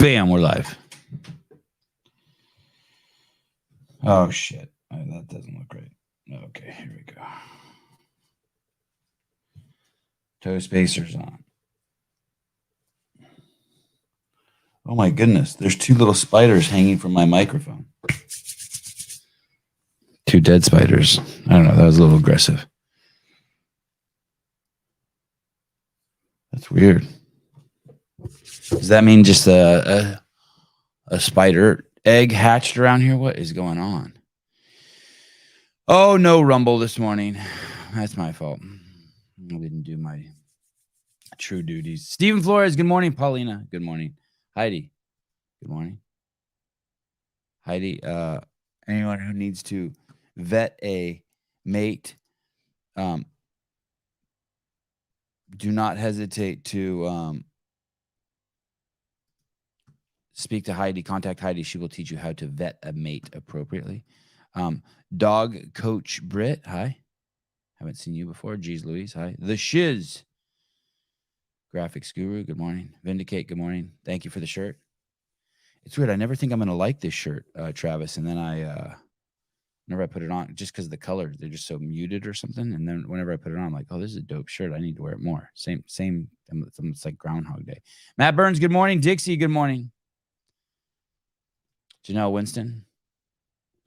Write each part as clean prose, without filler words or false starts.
Bam, we're live. Oh, shit. That doesn't look right. Okay, here we go. Toe spacers on. Oh, my goodness. There's two little spiders hanging from my microphone. Two dead spiders. I don't know. That was a little aggressive. That's weird. Does that mean just a spider egg hatched around here? What is going on? Oh, no rumble this morning. That's my fault. I didn't do my true duties. Stephen Flores, good morning. Paulina, good morning. Heidi, good morning. Heidi, anyone who needs to vet a mate, do not hesitate to speak to Heidi. Contact Heidi. She will teach you how to vet a mate appropriately. Dog Coach Britt, hi. Haven't seen you before. Geez Louise, hi. The Shiz. Graphics Guru, good morning. Vindicate, good morning. Thank you for the shirt. It's weird. I never think I'm going to like this shirt, Travis. And then whenever I put it on, just because of the color, they're just so muted or something. And then whenever I put it on, I'm like, oh, this is a dope shirt. I need to wear it more. Same. It's like Groundhog Day. Matt Burns, good morning. Dixie, good morning. Janelle Winston,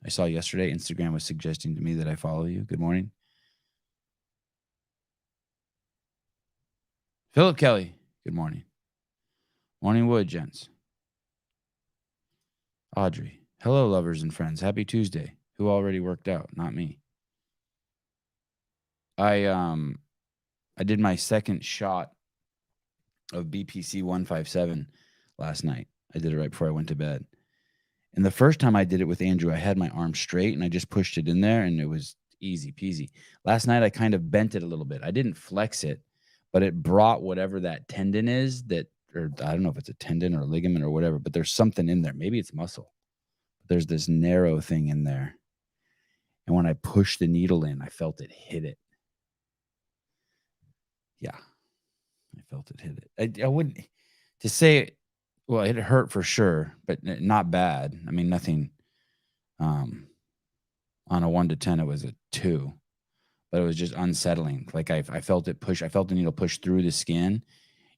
I saw yesterday Instagram was suggesting to me that I follow you. Good morning. Philip Kelly, good morning. Morning Wood, gents. Audrey, hello, lovers and friends. Happy Tuesday. Who already worked out? Not me. I did my second shot of BPC 157 last night. I did it right before I went to bed. And the first time I did it with Andrew, I had my arm straight and I just pushed it in there and it was easy peasy. Last night, I kind of bent it a little bit. I didn't flex it, but it brought whatever that tendon is or I don't know if it's a tendon or a ligament or whatever, but there's something in there. Maybe it's muscle. There's this narrow thing in there. And when I pushed the needle in, I felt it hit it. Yeah, I felt it hit it. I wouldn't, to say it, well, it hurt for sure, but not bad. I mean, nothing. On a 1 to 10, it was a 2, but it was just unsettling. Like I felt it push. I felt the needle push through the skin.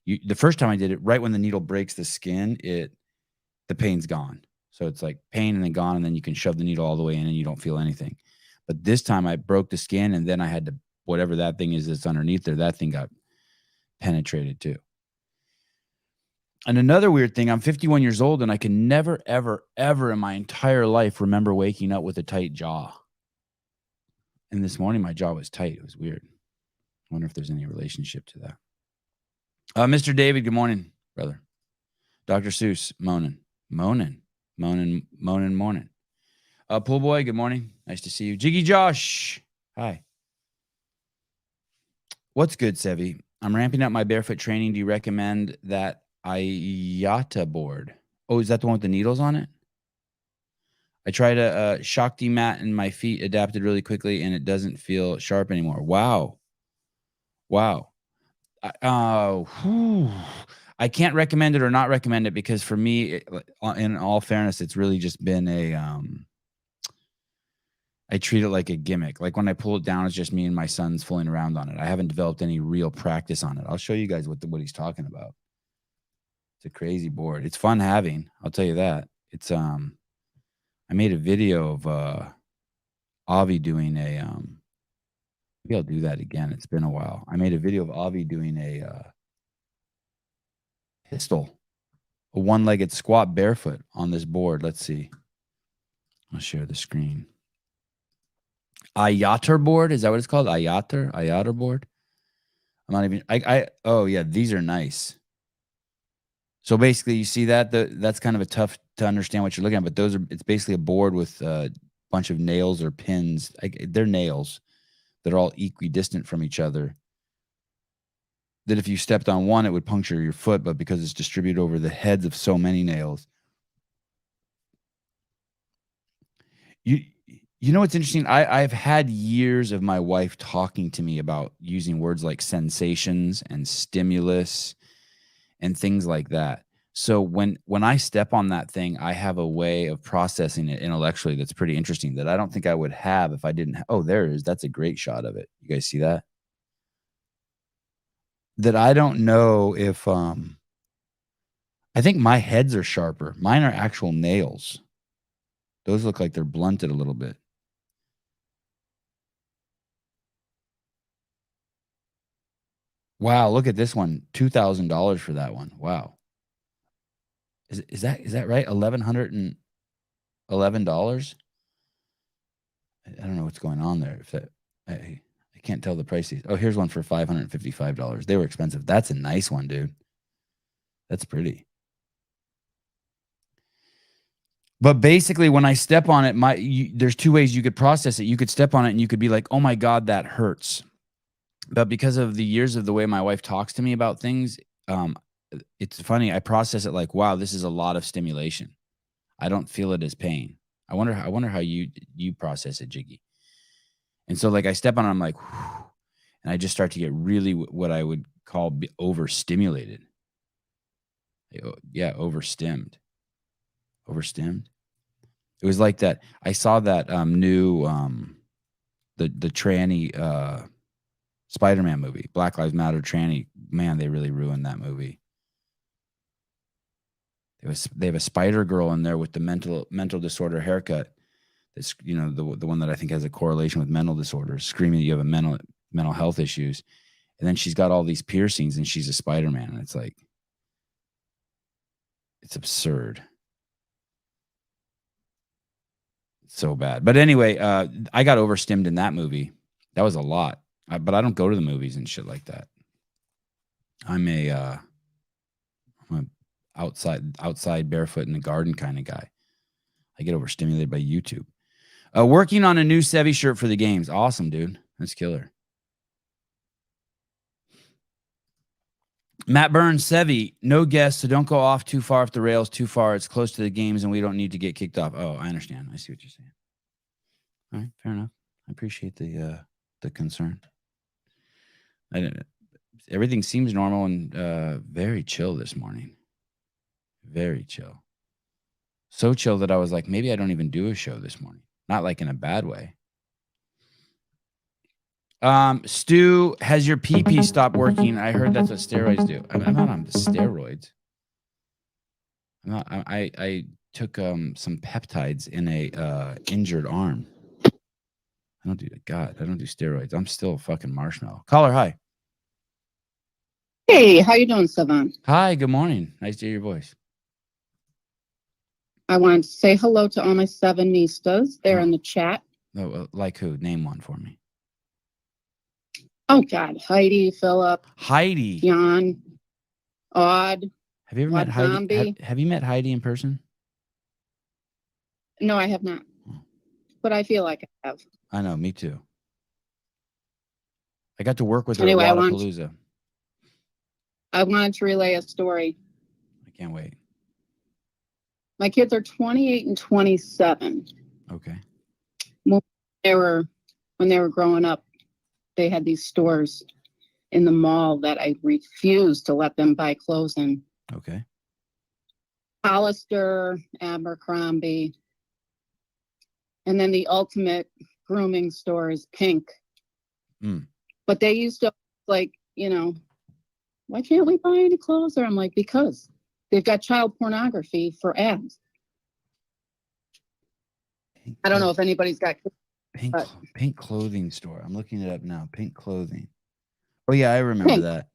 The first time I did it, right when the needle breaks the skin, the pain's gone. So it's like pain and then gone, and then you can shove the needle all the way in and you don't feel anything. But this time I broke the skin, and then I had to, whatever that thing is that's underneath there, that thing got penetrated too. And another weird thing, I'm 51 years old, and I can never, ever, ever in my entire life remember waking up with a tight jaw. And this morning, my jaw was tight. It was weird. I wonder if there's any relationship to that. Mr. David, good morning, brother. Dr. Seuss, moaning. Pool boy, good morning. Nice to see you. Jiggy Josh, hi. What's good, Sevi? I'm ramping up my barefoot training. Do you recommend that IATA board? Oh, is that the one with the needles on it? I tried a Shakti mat and my feet adapted really quickly and it doesn't feel sharp anymore. Wow. I can't recommend it or not recommend it because for me, in all fairness, it's really just been I treat it like a gimmick. Like when I pull it down, it's just me and my son's fooling around on it. I haven't developed any real practice on it. I'll show you guys what he's talking about. It's a crazy board. It's fun having, I'll tell you that. It's I made a video of Avi doing maybe I'll do that again. It's been a while. I made a video of Avi doing a pistol, a one-legged squat barefoot on this board. Let's see. I'll share the screen. IATA board, is that what it's called? IATA board. I'm not even. Oh yeah, these are nice. So basically, you see that that's kind of a tough to understand what you're looking at, but it's basically a board with a bunch of nails or pins. They're nails that are all equidistant from each other. That if you stepped on one, it would puncture your foot, but because it's distributed over the heads of so many nails. You know what's interesting? I've had years of my wife talking to me about using words like sensations and stimulus and things like that. So when I step on that thing, I have a way of processing it intellectually that's pretty interesting that I don't think I would have if I didn't. Oh, there it is. That's a great shot of it. You guys see that? That I don't know if I think my heads are sharper. Mine are actual nails. Those look like they're blunted a little bit. Wow, look at this one. $2,000 for that one. Wow. Is that right? $1,111? I don't know what's going on there. If that I can't tell the price. Oh, here's one for $555. They were expensive. That's a nice one, dude. That's pretty. But basically, when I step on it, there's two ways you could process it. You could step on it and you could be like, oh my God, that hurts. But because of the years of the way my wife talks to me about things, it's funny. I process it like, wow, this is a lot of stimulation. I don't feel it as pain. I wonder how you process it, Jiggy. And so like I step on it, I'm like, whew, and I just start to get really what I would call overstimulated. Yeah, overstimmed. It was like that. I saw that new the tranny Spider-Man movie, Black Lives Matter tranny. Man, they really ruined that movie. They have a spider girl in there with the mental disorder haircut. That's the one that I think has a correlation with mental disorders, screaming that you have a mental health issues, and then she's got all these piercings and she's a Spider-Man, and it's like it's absurd. It's so bad. But anyway, I got overstimmed in that movie. That was a lot. But I don't go to the movies and shit like that. I'm a outside barefoot in the garden kind of guy. I get overstimulated by YouTube. Working on a new Chevy shirt for the games. Awesome, dude. That's killer. Matt Burns, Sevy, no guests, so don't go off too far off the rails too far. It's close to the games, and we don't need to get kicked off. Oh, I understand. I see what you're saying. All right, fair enough. I appreciate the concern. Everything seems normal and very chill this morning. Very chill. So chill that I was like, maybe I don't even do a show this morning. Not like in a bad way. Stu, has your PP stopped working? I heard that's what steroids do. I'm not on steroids. I'm not. I took some peptides in a injured arm. I don't do steroids. I'm still a fucking marshmallow. Caller, hi. Hey, how you doing, Sevan? Hi, good morning. Nice to hear your voice. I wanted to say hello to all my Sevanistas. They're in the chat. Oh, like who? Name one for me. Oh, God. Heidi, Philip. Heidi. Jan. Odd. Have you ever met Heidi? Have you met Heidi in person? No, I have not. But I feel like I have. I know, me too. I got to work with her at Wadapalooza. I wanted to relay a story. I can't wait. My kids are 28 and 27. Okay. When they were growing up, they had these stores in the mall that I refused to let them buy clothes in. Okay. Hollister, Abercrombie, and then the ultimate grooming store is Pink. But they used to like, why can't we buy any clothes there? I'm like, because they've got child pornography for ads. I don't know if anybody's got Pink clothing store. I'm looking it up now. Pink clothing. Oh yeah, I remember Pink. That.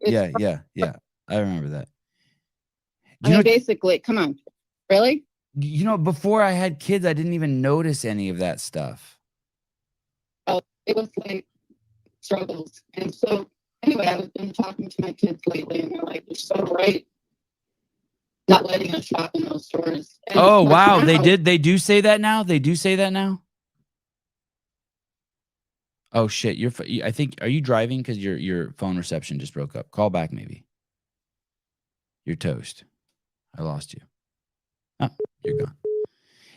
Yeah. I remember that. Basically, come on. Really? Before I had kids, I didn't even notice any of that stuff. Oh, it was like struggles. And so anyway, I've been talking to my kids lately, and they're like, "You're so right, not letting us shop in those stores." And oh wow, now, they do say that now. They do say that now. Oh shit, I think, are you driving? Because your phone reception just broke up. Call back maybe. You're toast. I lost you. Oh, you're gone.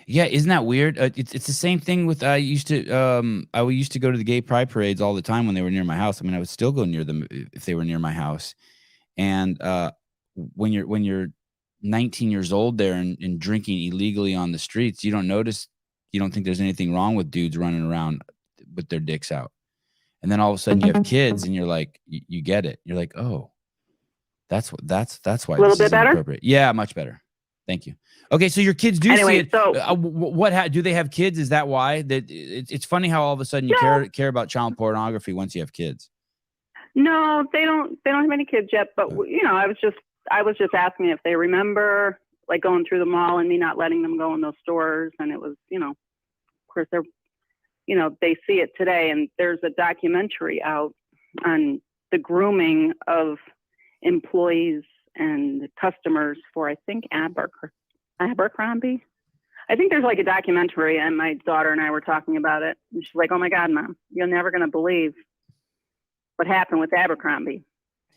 Yeah, isn't that weird? It's the same thing with I used to go to the gay pride parades all the time when they were near my house. I mean, I would still go near them if they were near my house. And when you're 19 years old there and drinking illegally on the streets, you don't think there's anything wrong with dudes running around with their dicks out. And then all of a sudden you have kids and you're like, you get it. You're like, oh, that's why a little this bit is better. inappropriate. Yeah, much better. Thank you. Okay, so your kids do see it. So Do they have kids? Is that why? That it's funny how all of a sudden you care about child pornography once you have kids. No, they don't have any kids yet. But I was just asking if they remember like going through the mall and me not letting them go in those stores. And it was, of course they're, they see it today. And there's a documentary out on the grooming of employees and customers for, I think, Abercrombie. I think there's like a documentary, and my daughter and I were talking about it. And she's like, "Oh my God, Mom, you're never going to believe what happened with Abercrombie."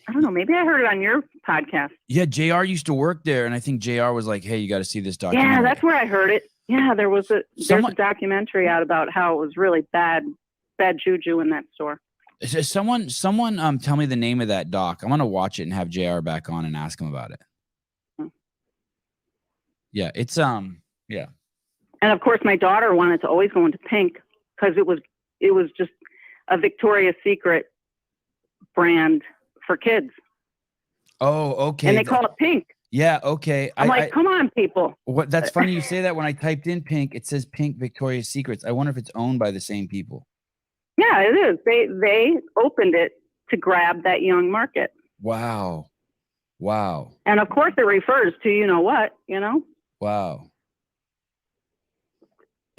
I don't know. Maybe I heard it on your podcast. Yeah, JR used to work there, and I think JR was like, "Hey, you got to see this documentary." Yeah, that's where I heard it. Yeah, there's a documentary out about how it was really bad juju in that store. Someone tell me the name of that doc. I'm gonna watch it and have JR back on and ask him about it. Yeah, it's yeah. And of course my daughter wanted to always go into pink because it was just a Victoria's Secret brand for kids. Oh, okay. And they call it pink. Yeah, okay. I'm like, come on, people. What? That's funny you say that. When I typed in pink, it says pink Victoria's Secrets. I wonder if it's owned by the same people. Yeah, it is. They opened it to grab that young market. Wow. And of course it refers to what. Wow.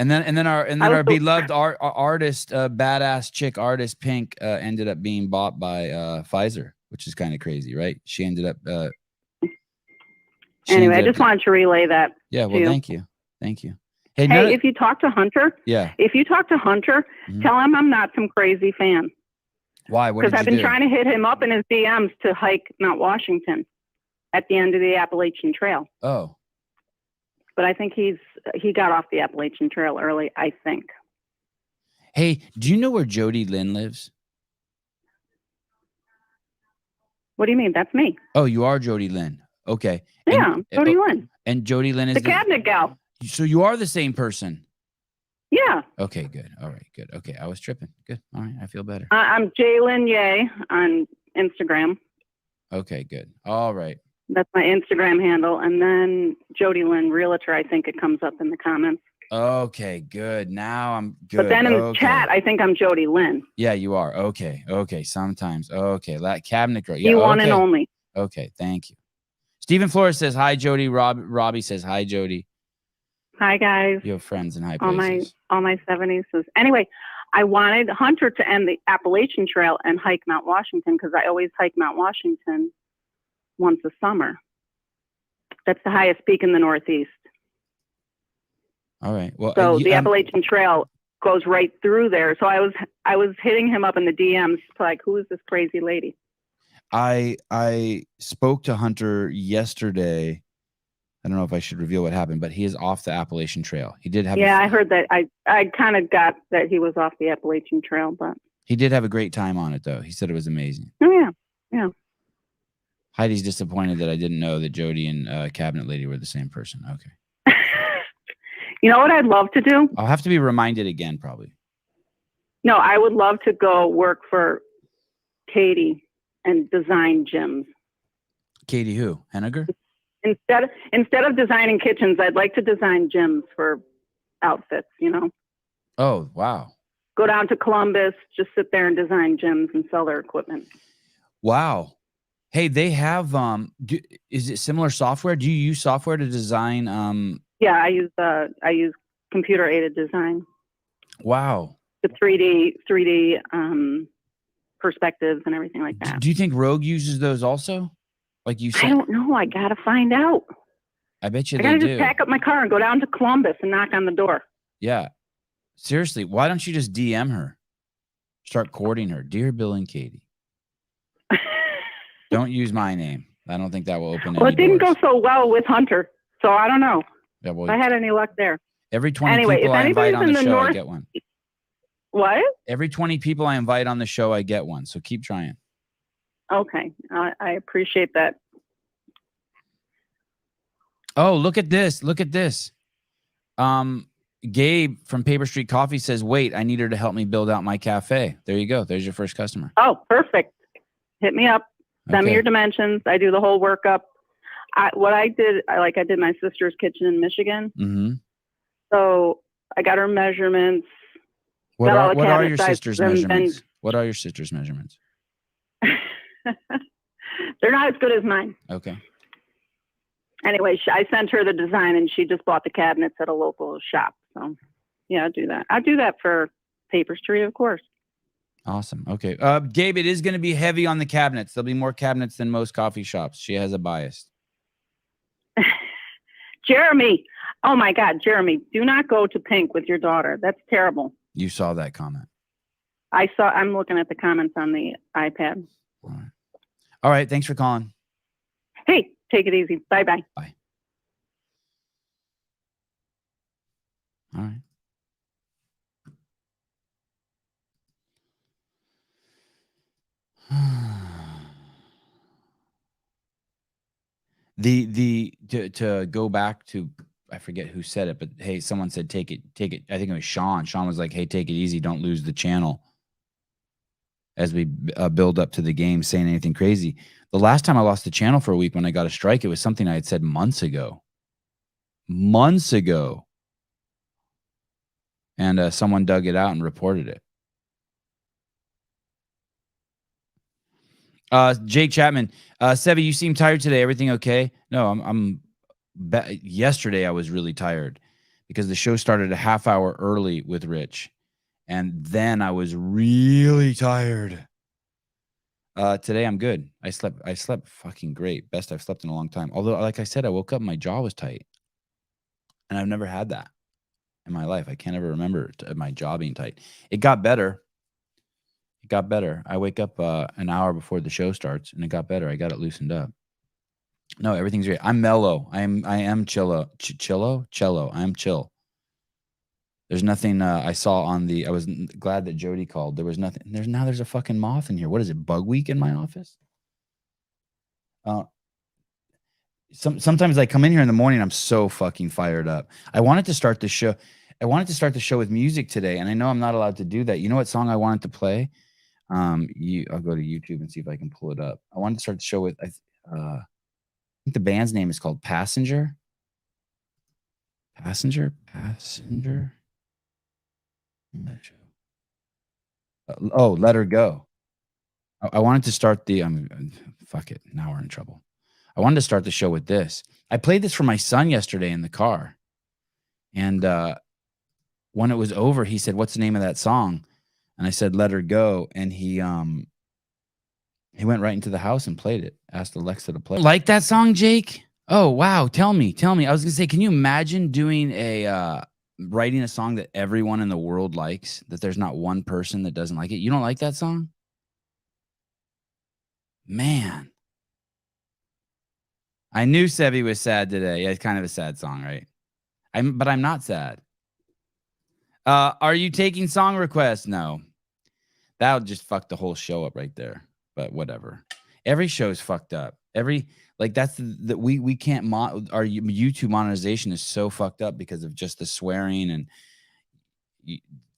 And then our beloved artist, badass chick artist Pink ended up being bought by Pfizer, which is kind of crazy, right? She ended up anyway, I just wanted to relay that. Yeah, well, thank you. Hey, if you talk to Hunter, tell him I'm not some crazy fan. Why? Because I've been trying to hit him up in his DMs to hike Mount Washington at the end of the Appalachian Trail. Oh. But I think he got off the Appalachian Trail early, I think. Hey, do you know where Jody Lynn lives? What do you mean? That's me. Oh, you are Jody Lynn. Okay. Yeah, Jody Lynn. And Jody Lynn is the cabinet gal. So you are the same person. Yeah. Okay, good. All right, good. Okay, I was tripping. Good. All right, I feel better. I'm Jalen Ye on Instagram. Okay, good. All right. That's my Instagram handle. And then Jody Lynn Realtor, I think it comes up in the comments. Okay, good. Now I'm good. But then in the chat, I think I'm Jody Lynn. Yeah, you are. Okay. Sometimes. Okay. Cabinet girl. Yeah, one and only. Okay, thank you. Stephen Flores says hi, Jody. Robbie says hi, Jody. Hi, guys. You have friends in high places. All my 70s. Anyway, I wanted Hunter to end the Appalachian Trail and hike Mount Washington because I always hike Mount Washington once a summer. That's the highest peak in the Northeast. All right. Well, so the Appalachian Trail goes right through there. So I was hitting him up in the DMs like, who is this crazy lady? I spoke to Hunter yesterday. I don't know if I should reveal what happened, but he is off the Appalachian Trail. He did have. Yeah, I heard that. I kind of got that he was off the Appalachian Trail, but he did have a great time on it, though. He said it was amazing. Oh yeah. Heidi's disappointed that I didn't know that Jody and Cabinet Lady were the same person. Okay. You know what I'd love to do? I'll have to be reminded again, probably. No, I would love to go work for Katie and design gyms. Katie who? Henniger? Instead of designing kitchens, I'd like to design gyms for outfits, Oh, wow. Go down to Columbus, just sit there and design gyms and sell their equipment. Wow. Hey, they have is it similar software? Do you use software to design Yeah, I use computer aided design. Wow. The 3D perspectives and everything like that. Do you think Rogue uses those also? Like you said? I don't know. I gotta find out. I bet you I gotta just pack up my car and go down to Columbus and knock on the door. Yeah. Seriously, why don't you just DM her? Start courting her. Dear Bill and Katie. Don't use my name. I don't think that will open any Well, it didn't doors. go so well with Hunter, so I don't know. Yeah, well, if I had any luck there. Every 20 people I invite on the show, I get one. What? Every 20 people I invite on the show, I get one. So keep trying. Okay. I appreciate that. Oh, look at this. Look at this. Gabe from Paper Street Coffee says, wait, I need her to help me build out my cafe. There you go. There's your first customer. Oh, perfect. Hit me up. Send me your dimensions. I do the whole workup. I did my sister's kitchen in Michigan. Mm-hmm. So I got her measurements. What are your sister's measurements? What are your sister's measurements? They're not as good as mine. Okay. Anyway, I sent her the design, and she just bought the cabinets at a local shop. So, yeah, I'll do that. I'll do that for Paper Street, of course. Awesome. Okay. Gabe, it is going to be heavy on the cabinets. There'll be more cabinets than most coffee shops. She has a bias. Jeremy. Oh, my God, Jeremy, do not go to Pink with your daughter. That's terrible. You saw that comment. I'm looking at the comments on the iPad. All right. Thanks for calling. Hey, take it easy. Bye-bye. Bye. All right. To go back to, I forget who said it, but hey, someone said take it. I think it was Sean. Sean was like, hey, take it easy, don't lose the channel as we build up to the game, saying anything crazy. The last time I lost the channel for a week when I got a strike, it was something I had said months ago. And someone dug it out and reported it. Jake Chapman, Sevy, you seem tired today. Everything okay? No, yesterday I was really tired because the show started a half hour early with Rich, and then I was really tired. Today I'm good. I slept fucking great. Best I've slept in a long time. Although, like I said, I woke up, my jaw was tight, and I've never had that in my life. I can't ever remember my jaw being tight. It got better. I wake up an hour before the show starts, and it got better. I got it loosened up. No, everything's great. I'm mellow. I am chillo. Cello. I am chill. There's nothing I saw on the. I was glad that Jody called. There was nothing. There's a fucking moth in here. What is it? Bug week in my office? Sometimes I come in here in the morning. I'm so fucking fired up. I wanted to start the show. With music today, and I know I'm not allowed to do that. You know what song I wanted to play? I'll go to YouTube and see if I can pull it up. I wanted to start the show with. I think the band's name is called Passenger. Passenger. Let Her Go. I wanted to start the. Fuck it. Now we're in trouble. I wanted to start the show with this. I played this for my son yesterday in the car, and when it was over, he said, "What's the name of that song?" And I said, "Let Her Go." And he went right into the house and played it. Asked Alexa to play. Like that song, Jake? Oh, wow. Tell me. I was going to say, can you imagine doing writing a song that everyone in the world likes, that there's not one person that doesn't like it? You don't like that song? Man. I knew Sevy was sad today. Yeah, it's kind of a sad song, right? But I'm not sad. Are you taking song requests? No. That would just fuck the whole show up right there. But whatever. Every show's fucked up. That's that we can't our YouTube monetization is so fucked up because of just the swearing and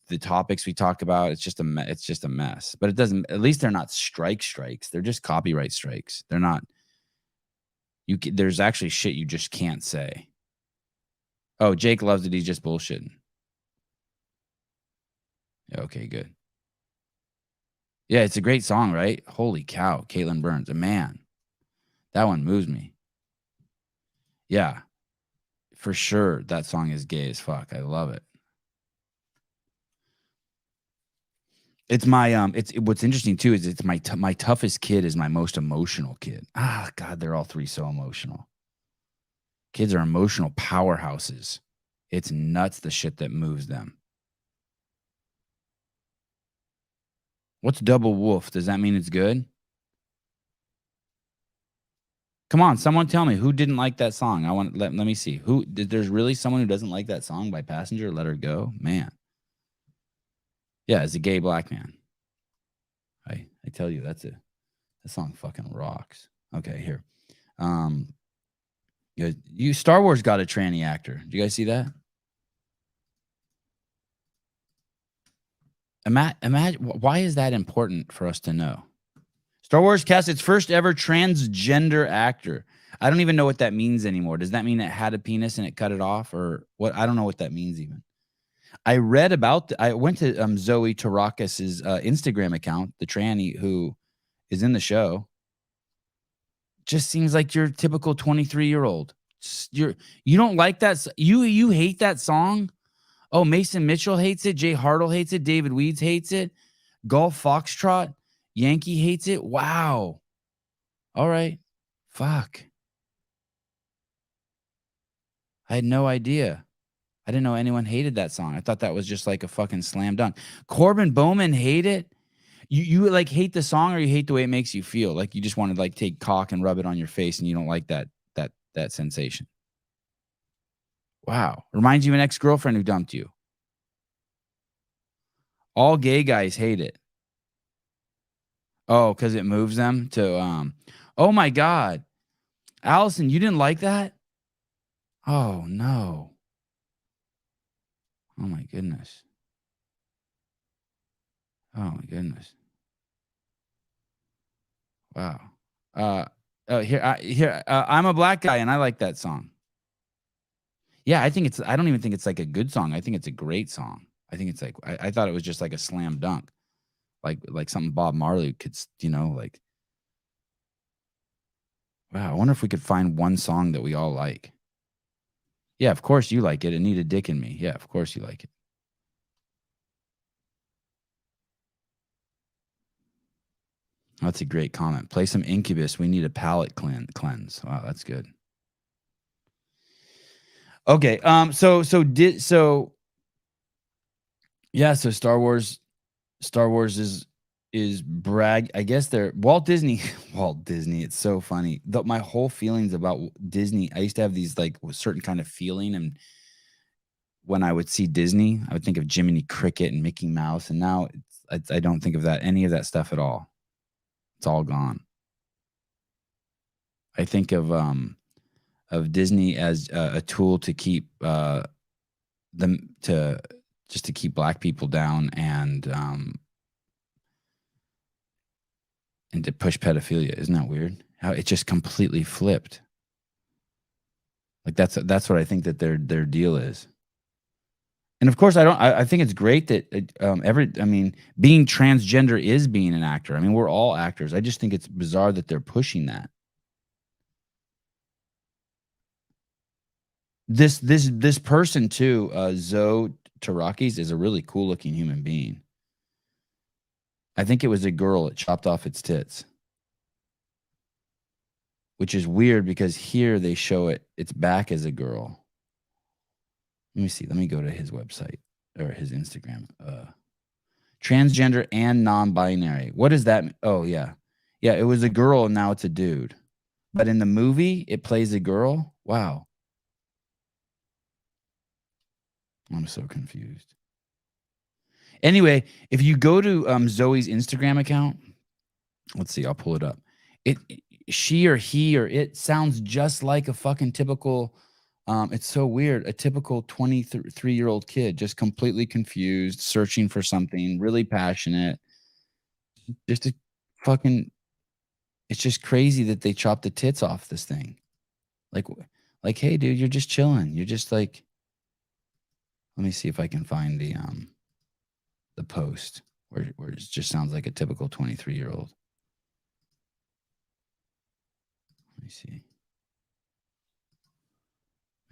the topics we talk about. It's just a mess. But it doesn't. At least they're not strikes. They're just copyright strikes. They're not. There's actually shit you just can't say. Oh, Jake loves it. He's just bullshitting. Okay, good. Yeah, it's a great song, right? Holy cow, Caitlin Burns, a man. That one moves me. Yeah, for sure. That song is gay as fuck. I love it. It's my what's interesting too is it's my toughest kid is my most emotional kid. God, they're all three so emotional. Kids are emotional powerhouses. It's nuts the shit that moves them. What's double wolf? Does that mean it's good? Come on, someone tell me who didn't like that song. I want let me see. There's really someone who doesn't like that song by Passenger, Let Her Go? Man. Yeah, it's a gay black man. I tell you, that song fucking rocks. Okay, here. You Star Wars got a tranny actor. Do you guys see that? Imagine why is that important for us to know? Star Wars cast its first ever transgender actor. I don't even know what that means anymore. Does that mean it had a penis and it cut it off, or what? I don't know what that means even. I read about. I went to Zoe Tarakis' Instagram account, the tranny who is in the show. Just seems like your typical 23-year-old. You don't like that. You hate that song. Oh, Mason Mitchell hates it. Jay Hartle hates it. David Weeds hates it. Golf Foxtrot Yankee hates it. Wow. All right. Fuck. I had no idea. I didn't know anyone hated that song. I thought that was just like a fucking slam dunk. Corbin Bowman hate it. You like hate the song, or you hate the way it makes you feel? Like you just want to like take cock and rub it on your face, and you don't like that sensation. Wow. Reminds you of an ex-girlfriend who dumped you. All gay guys hate it. Oh, because it moves them to oh my God. Allison, you didn't like that? Oh no. Oh my goodness. Oh my goodness. Wow. I'm a black guy and I like that song. Yeah, I don't even think it's like a good song. I think it's a great song. I think it's like, I thought it was just like a slam dunk. Like something Bob Marley could, like, wow, I wonder if we could find one song that we all like. Yeah, of course you like it. Anita Dick and Me. Yeah, of course you like it. That's a great comment. Play some Incubus. We need a palate cleanse. Wow, that's good. Okay. So Star Wars is brag. I guess they're Walt Disney. It's so funny. My whole feelings about Disney, I used to have these like certain kind of feeling, and when I would see Disney, I would think of Jiminy Cricket and Mickey Mouse, and now I don't think of any of that stuff at all. It's all gone. I think of Disney as a tool to keep to keep black people down and to push pedophilia. Isn't that weird? How it just completely flipped. Like that's what I think that their deal is. And of course, I think it's great that being transgender is being an actor. I mean, we're all actors. I just think it's bizarre that they're pushing that. This person too, Zoe Tarakis, is a really cool looking human being. I think it was a girl that chopped off its tits, which is weird because here they show its back as a girl. Let me see. Let me go to his website or his Instagram. Transgender and non-binary. What does that mean? Oh, yeah. Yeah, it was a girl and now it's a dude. But in the movie, it plays a girl? Wow. I'm so confused. Anyway, if you go to Zoe's Instagram account, let's see, I'll pull it up. She or he or it sounds just like a fucking typical... it's so weird. A typical 23-year-old kid, just completely confused, searching for something, really passionate. It's just crazy that they chopped the tits off this thing. Like, hey, dude, you're just chilling. You're just like, let me see if I can find the post where it just sounds like a typical 23-year-old. Let me see.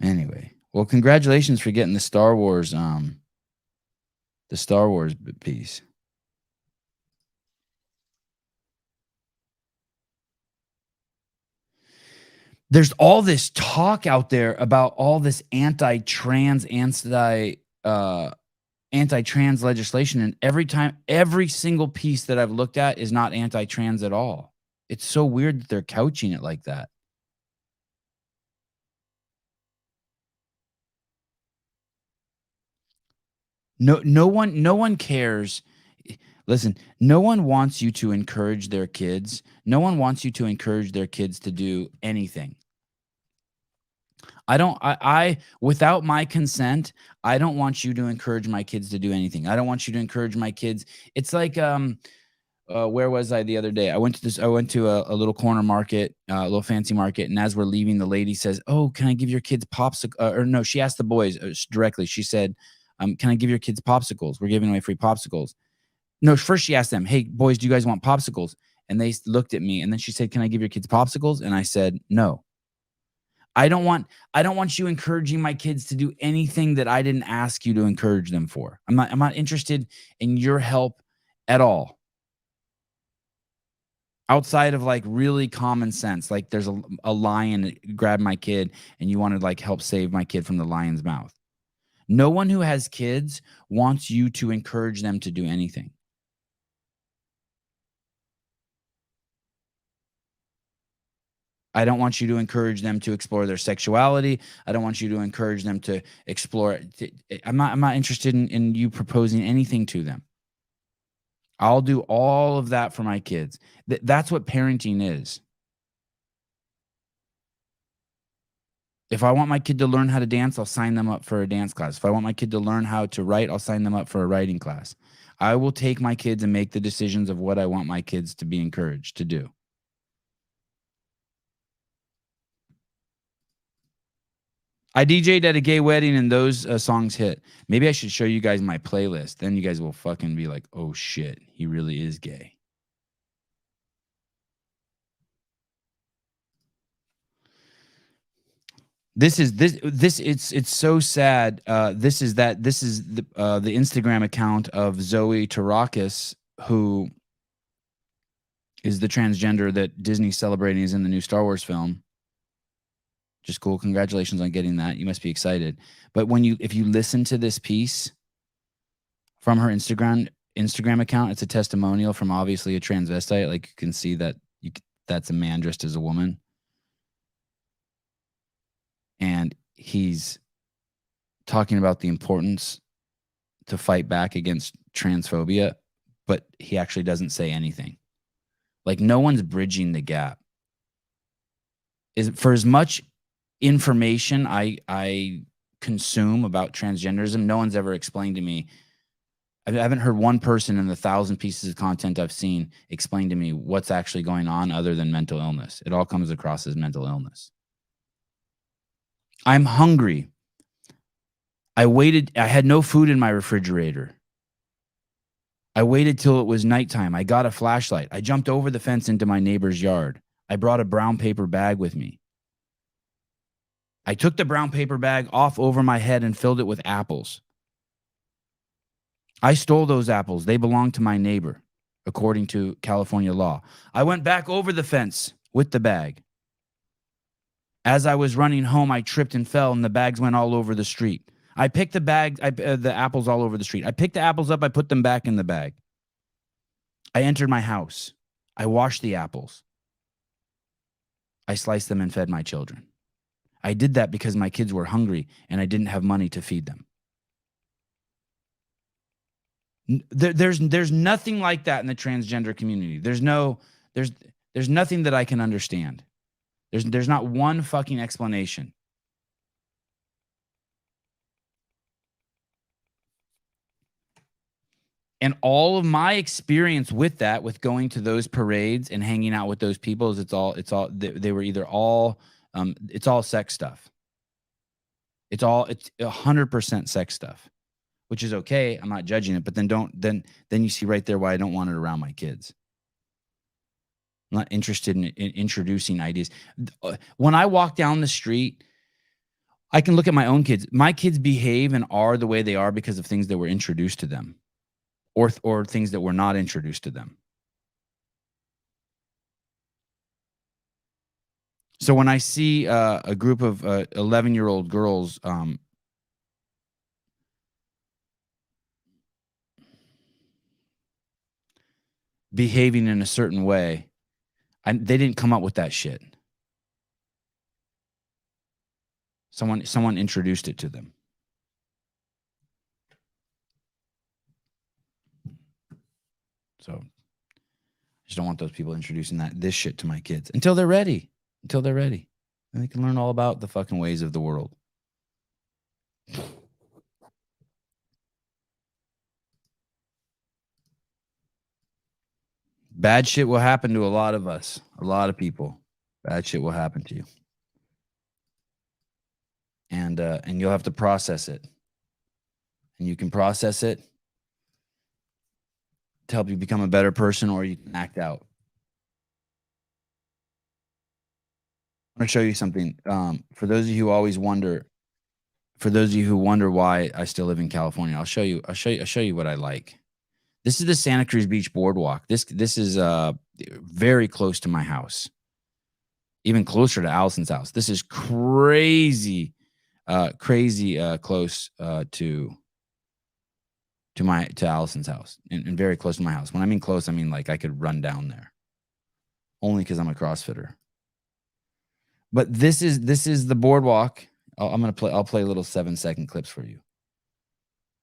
Anyway, well, congratulations for getting the Star Wars piece. There's all this talk out there about all this anti-trans legislation, and every single piece that I've looked at is not anti-trans at all. It's so weird that they're couching it like that. No one cares. Listen, no one wants you to encourage their kids. No one wants you to encourage their kids to do anything. I without my consent, I don't want you to encourage my kids to do anything. I don't want you to encourage my kids. It's like, where was I the other day? I went to a little corner market, a little fancy market. And as we're leaving, the lady says, "Oh, can I give your kids popsicles?" Or no, she asked the boys directly. She said, "Can I give your kids popsicles? We're giving away free popsicles." No, first she asked them, "Hey, boys, do you guys want popsicles?" And they looked at me, and then she said, "Can I give your kids popsicles?" And I said, "No. I don't want you encouraging my kids to do anything that I didn't ask you to encourage them for. I'm not interested in your help at all. Outside of like really common sense, like there's a lion that grabbed my kid and you want to like help save my kid from the lion's mouth. No one who has kids wants you to encourage them to do anything. I don't want you to encourage them to explore their sexuality. I don't want you to encourage them to explore. I'm not interested in you proposing anything to them. I'll do all of that for my kids. That's what parenting is. If I want my kid to learn how to dance, I'll sign them up for a dance class. If I want my kid to learn how to write, I'll sign them up for a writing class. I will take my kids and make the decisions of what I want my kids to be encouraged to do. I DJ'd at a gay wedding and those songs hit. Maybe I should show you guys my playlist. Then you guys will fucking be like, "Oh shit, he really is gay." It's so sad. This is the Instagram account of Zoe Tarakis, who is the transgender that Disney's celebrating is in the new Star Wars film. Just cool. Congratulations on getting that. You must be excited. But if you listen to this piece from her Instagram account, it's a testimonial from obviously a transvestite. Like you can see that that's a man dressed as a woman. And he's talking about the importance to fight back against transphobia, but he actually doesn't say anything. Like no one's bridging the gap. For as much information I consume about transgenderism, no one's ever explained to me. I haven't heard one person in the 1,000 pieces of content I've seen explain to me what's actually going on other than mental illness. It all comes across as mental illness. I'm hungry. I had no food in my refrigerator. I waited till it was nighttime. I got a flashlight. I jumped over the fence into my neighbor's yard. I brought a brown paper bag with me. I took the brown paper bag off over my head and filled it with apples. I stole those apples. They belonged to my neighbor, according to California law. I went back over the fence with the bag. As I was running home, I tripped and fell, and the bags went all over the street. I picked the apples all over the street. I picked the apples up. I put them back in the bag. I entered my house. I washed the apples. I sliced them and fed my children. I did that because my kids were hungry and I didn't have money to feed them. There's nothing like that in the transgender community. There's nothing that I can understand. There's not one fucking explanation. And all of my experience with that, with going to those parades and hanging out with those people, is it's all sex stuff. It's 100% sex stuff, which is okay. I'm not judging it, but then you see right there why I don't want it around my kids. I'm not interested in introducing ideas. When I walk down the street, I can look at my own kids. My kids behave and are the way they are because of things that were introduced to them, or things that were not introduced to them. So when I see a group of 11-year-old girls behaving in a certain way, they didn't come up with that shit. Someone introduced it to them. So I just don't want those people introducing this shit to my kids until they're ready. And they can learn all about the fucking ways of the world. Bad shit will happen to a lot of us, a lot of people. Bad shit will happen to you. And you'll have to process it. And you can process it to help you become a better person, or you can act out. I'm going to show you something. For those of you who always wonder, why I still live in California, I'll show you what I like. This is the Santa Cruz Beach Boardwalk. This is very close to my house, even closer to Allison's house. This is crazy close to Allison's house, and very close to my house. When I mean close, I mean like I could run down there, only because I'm a CrossFitter. But this is the Boardwalk. I'll play little 7-second clips for you,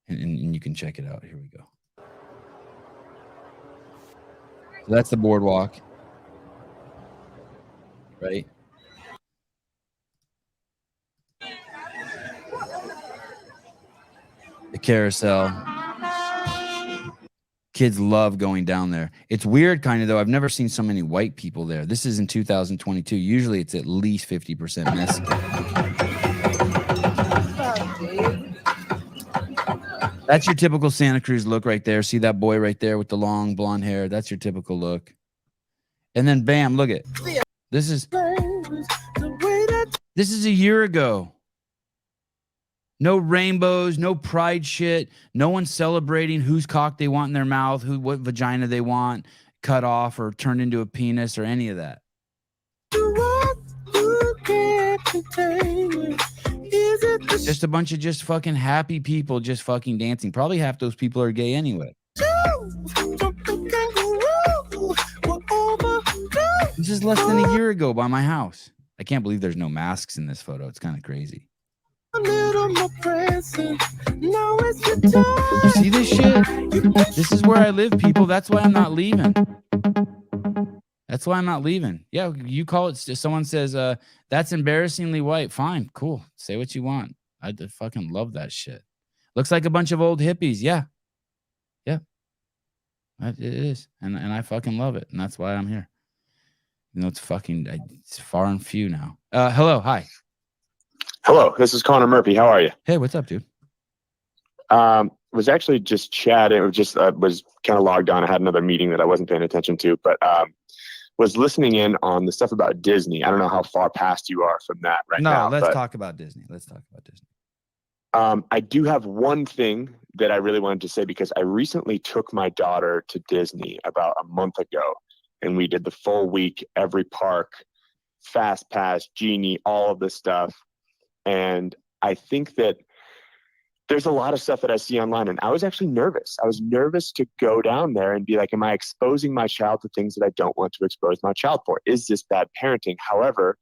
and you can check it out. Here we go. So that's the Boardwalk, right? The carousel. Kids love going down there. It's weird kind of, though. I've never seen so many white people there. This is in 2022. Usually it's at least 50% Mexican. That's your typical Santa Cruz look right there. See that boy right there with the long blonde hair? That's your typical look. And then bam, look at this is a year ago. No rainbows, no pride shit. No one celebrating whose cock they want in their mouth, what vagina they want cut off or turned into a penis or any of that. Just a bunch of just fucking happy people just fucking dancing. Probably half those people are gay anyway. This is less than a year ago by my house. I can't believe there's no masks in this photo. It's kind of crazy. You see this shit? This is where I live, people. That's why I'm not leaving. Yeah, you call it. Someone says, that's embarrassingly white. Fine, cool. Say what you want. I fucking love that shit. Looks like a bunch of old hippies. Yeah. It is. And I fucking love it. And that's why I'm here. You know, it's far and few now. Hello. Hi. Hello, this is Connor Murphy. How are you? Hey, what's up, dude? Was actually just chatting. Was kind of logged on. I had another meeting that I wasn't paying attention to, but was listening in on the stuff about Disney. I don't know how far past you are from that now. No, let's talk about Disney. I do have one thing that I really wanted to say, because I recently took my daughter to Disney about a month ago, and we did the full week, every park, Fast Pass, Genie, all of this stuff. And I think that there's a lot of stuff that I see online, and I was actually nervous. I was nervous to go down there and be like, am I exposing my child to things that I don't want to expose my child for? Is this bad parenting? However,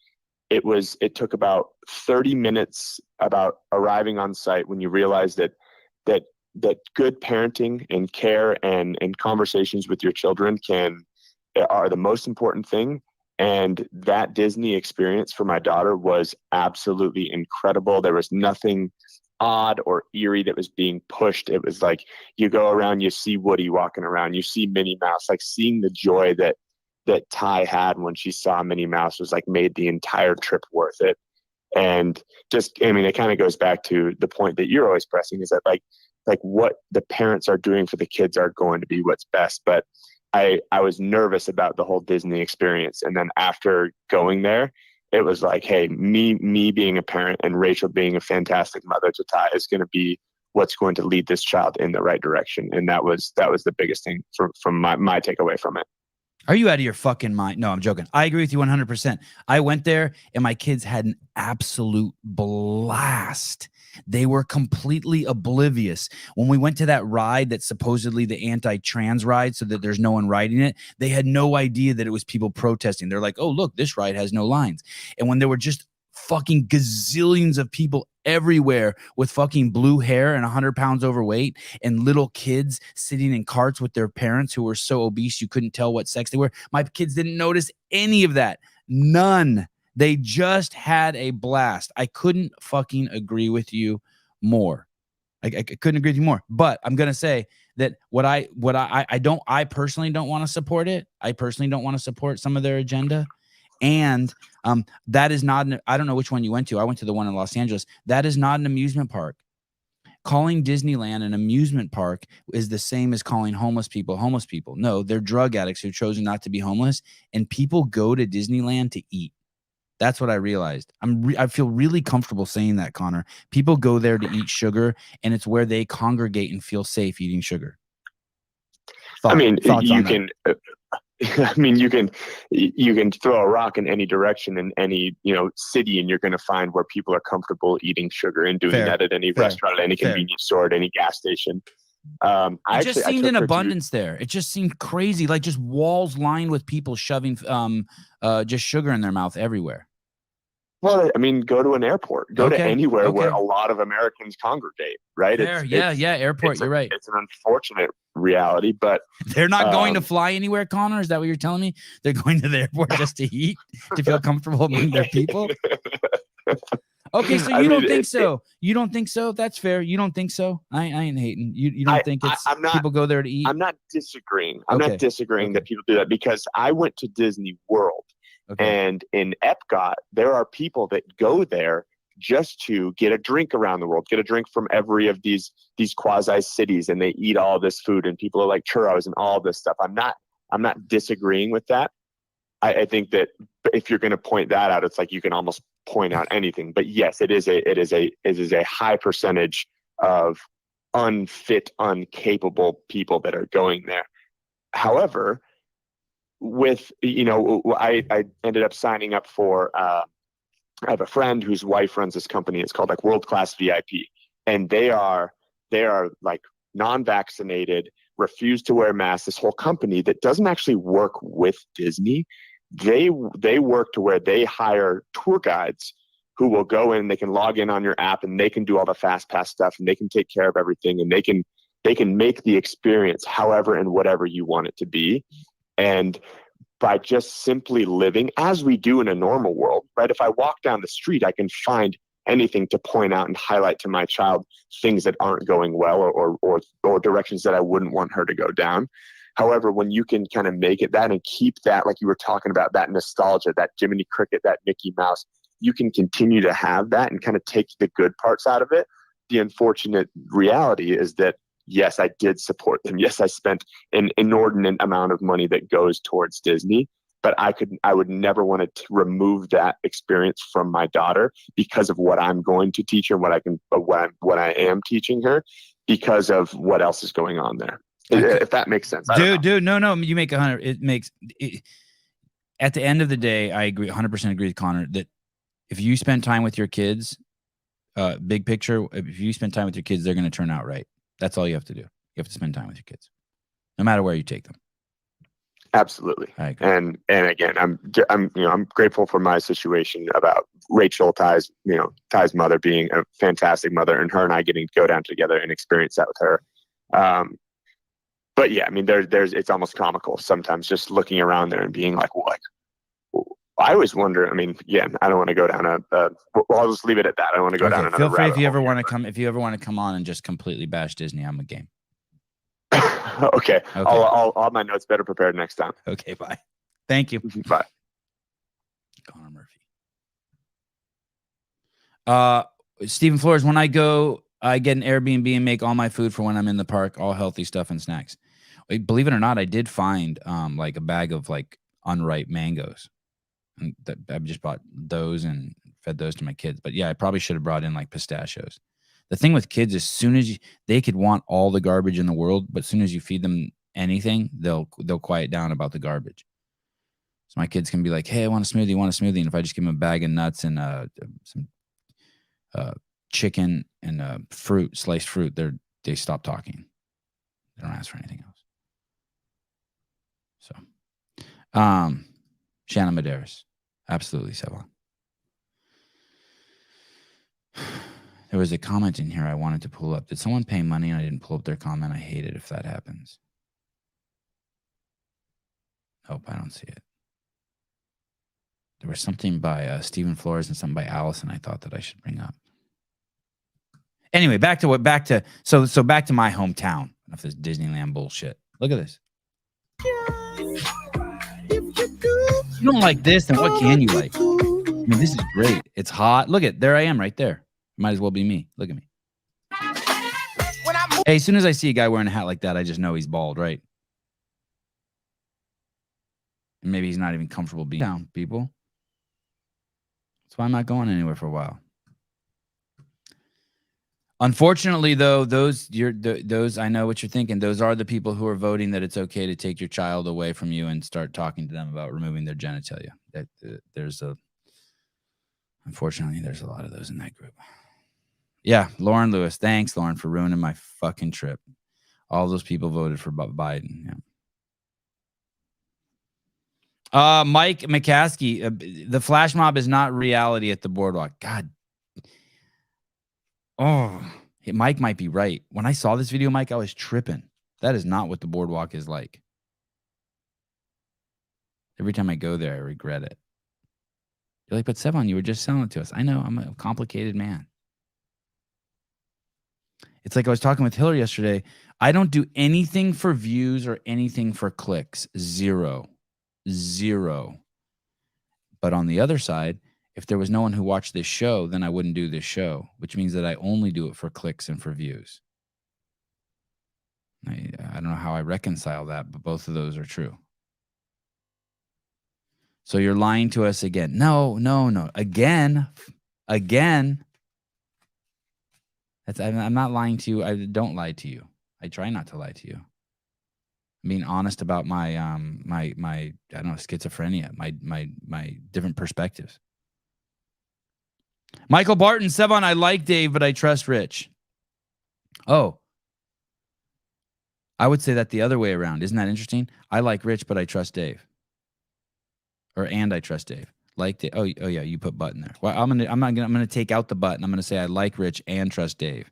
it took about 30 minutes about arriving on site when you realize that good parenting and care and conversations with your children are the most important thing. And that Disney experience for my daughter was absolutely incredible. There was nothing odd or eerie that was being pushed. It was like, you go around, you see Woody walking around, you see Minnie Mouse. Like, seeing the joy that Ty had when she saw Minnie Mouse was like made the entire trip worth it. And just, I mean, it kind of goes back to the point that you're always pressing, is that like what the parents are doing for the kids are going to be what's best. But I was nervous about the whole Disney experience. And then after going there, it was like, hey, me being a parent and Rachel being a fantastic mother to Ty is going to be what's going to lead this child in the right direction. And that was the biggest thing from my takeaway from it. Are you out of your fucking mind? No, I'm joking. I agree with you 100%. I went there and my kids had an absolute blast. They were completely oblivious. When we went to that ride that's supposedly the anti-trans ride so that there's no one riding it, they had no idea that it was people protesting. They're like, oh, look, this ride has no lines. And when there were just fucking gazillions of people everywhere with fucking blue hair and 100 pounds overweight and little kids sitting in carts with their parents who were so obese you couldn't tell what sex they were, my kids didn't notice any of that. None. They just had a blast. I couldn't fucking agree with you more. I couldn't agree with you more. But I'm gonna say that I personally don't want to support it. I personally don't want to support some of their agenda. And that is not I don't know which one you went to. I went to the one in Los Angeles. That is not an amusement park. Calling Disneyland an amusement park is the same as calling homeless people. No, they're drug addicts who've chosen not to be homeless, and people go to Disneyland to eat. That's what I realized. I feel really comfortable saying that, Connor. People go there to eat sugar, and it's where they congregate and feel safe eating sugar. You can throw a rock in any direction in any city, and you're going to find where people are comfortable eating sugar and doing that at any restaurant, at any convenience store, at any gas station. It just seemed in abundance there. It just seemed crazy, like just walls lined with people shoving just sugar in their mouth everywhere. Well, I mean, go to an airport. Go to anywhere where a lot of Americans congregate, right? Airport. You're right. It's an unfortunate reality, but they're not going to fly anywhere, Connor. Is that what you're telling me? They're going to the airport just to eat, to feel comfortable among their people? Okay, so you don't think so? You don't think so? That's fair. You don't think so? I ain't hating. You don't think it's people go there to eat? I'm not disagreeing. I'm not disagreeing that people do that, because I went to Disney World, and in Epcot, there are people that go there just to get a drink around the world, get a drink from every of these quasi cities, and they eat all this food, and people are like churros and all this stuff. I'm not disagreeing with that. I think that if you're going to point that out, it's like you can almost point out anything. But yes, it is a high percentage of unfit, incapable people that are going there. However, I ended up signing up for. I have a friend whose wife runs this company. It's called like World Class VIP, and they are like non-vaccinated, refuse to wear masks. This whole company that doesn't actually work with Disney. They work to where they hire tour guides who will go in, they can log in on your app, and they can do all the fast pass stuff, and they can take care of everything, and they can make the experience however and whatever you want it to be. And by just simply living as we do in a normal world, right? If I walk down the street, I can find anything to point out and highlight to my child things that aren't going well, or directions that I wouldn't want her to go down. However, when you can kind of make it that and keep that, like you were talking about, that nostalgia, that Jiminy Cricket, that Mickey Mouse, you can continue to have that and kind of take the good parts out of it. The unfortunate reality is that, yes, I did support them. Yes, I spent an inordinate amount of money that goes towards Disney, but I would never want to remove that experience from my daughter because of what I'm going to teach her, what I am teaching her, because of what else is going on there. If that makes sense. Dude, no, you make 100. It makes it, at the end of the day, I agree, 100% agree with Connor that if you spend time with your kids, big picture, if you spend time with your kids, they're going to turn out right. That's all you have to do. You have to spend time with your kids, no matter where you take them. Absolutely. And again, I'm grateful for my situation about Rachel, Ty's mother, being a fantastic mother, and her and I getting to go down together and experience that with her. But yeah, I mean, it's almost comical sometimes just looking around there and being like, what? I always wonder. I mean, again, I don't want to go down I'll just leave it at that. I don't want to go down another. Feel free if you ever want to come on and just completely bash Disney. I'm a game. Okay. I'll have my notes better prepared next time. Okay. Bye. Thank you. Bye. Connor Murphy. Stephen Flores. When I go, I get an Airbnb and make all my food for when I'm in the park, all healthy stuff and snacks. Believe it or not, I did find like a bag of like unripe mangoes. And I just bought those and fed those to my kids. But yeah, I probably should have brought in like pistachios. The thing with kids, as soon as they could want all the garbage in the world, but as soon as you feed them anything, they'll quiet down about the garbage. So my kids can be like, "Hey, I want a smoothie, And if I just give them a bag of nuts and some chicken and fruit, sliced fruit, they stop talking. They don't ask for anything else. So, Shannon Medeiros, absolutely, Sevan. There was a comment in here I wanted to pull up. Did someone pay money and I didn't pull up their comment? I hate it if that happens. Nope, I don't see it. There was something by Stephen Flores and something by Allison I thought that I should bring up. Anyway, back to my hometown. Enough of this Disneyland bullshit. Look at this. If you don't like this, then what can you like? I mean, this is great. It's hot. Look at, there I am right there. Might as well be me. Look at me. Hey, as soon as I see a guy wearing a hat like that, I just know he's bald, right? And maybe he's not even comfortable being down, people. That's why I'm not going anywhere for a while. Unfortunately, though, those I know what you're thinking. Those are the people who are voting that it's okay to take your child away from you and start talking to them about removing their genitalia. Unfortunately, there's a lot of those in that group. Yeah, Lauren Lewis. Thanks, Lauren, for ruining my fucking trip. All those people voted for Biden. Yeah. Mike McCaskey. The flash mob is not reality at the Boardwalk. God. Oh, Mike might be right. When I saw this video, Mike, I was tripping. That is not what the Boardwalk is like. Every time I go there, I regret it. You're like, but Sevan, you were just selling it to us. I know, I'm a complicated man. It's like I was talking with Hillary yesterday. I don't do anything for views or anything for clicks. Zero. But on the other side, if there was no one who watched this show, then I wouldn't do this show, which means that I only do it for clicks and for views. I don't know how I reconcile that, but both of those are true. So you're lying to us again. No. Again. I'm not lying to you. I don't lie to you. I try not to lie to you. I'm being honest about my I don't know, schizophrenia, my different perspectives. Michael Barton, Sevan, I like Dave, but I trust Rich. Oh. I would say that the other way around. Isn't that interesting? I like Rich, but I trust Dave. And I trust Dave. Like Dave. Oh yeah, you put but in there. Well, I'm gonna take out the but and I'm gonna say I like Rich and trust Dave.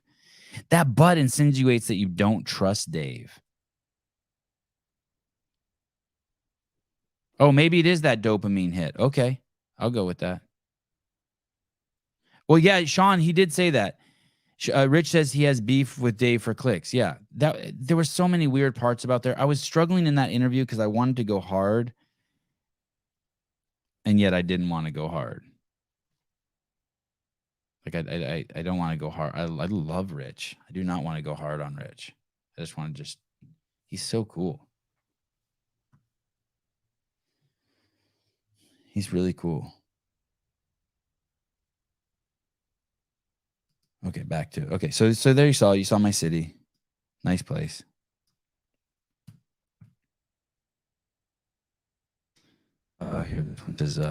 That but insinuates that you don't trust Dave. Oh, maybe it is that dopamine hit. Okay, I'll go with that. Well, yeah, Sean, he did say that. Rich says he has beef with Dave for clicks. Yeah, there were so many weird parts about there. I was struggling in that interview because I wanted to go hard, and yet I didn't want to go hard. Like I don't want to go hard. I love Rich. I do not want to go hard on Rich. I just want to he's so cool. He's really cool. Okay, so there you saw my city. Nice place. Here this is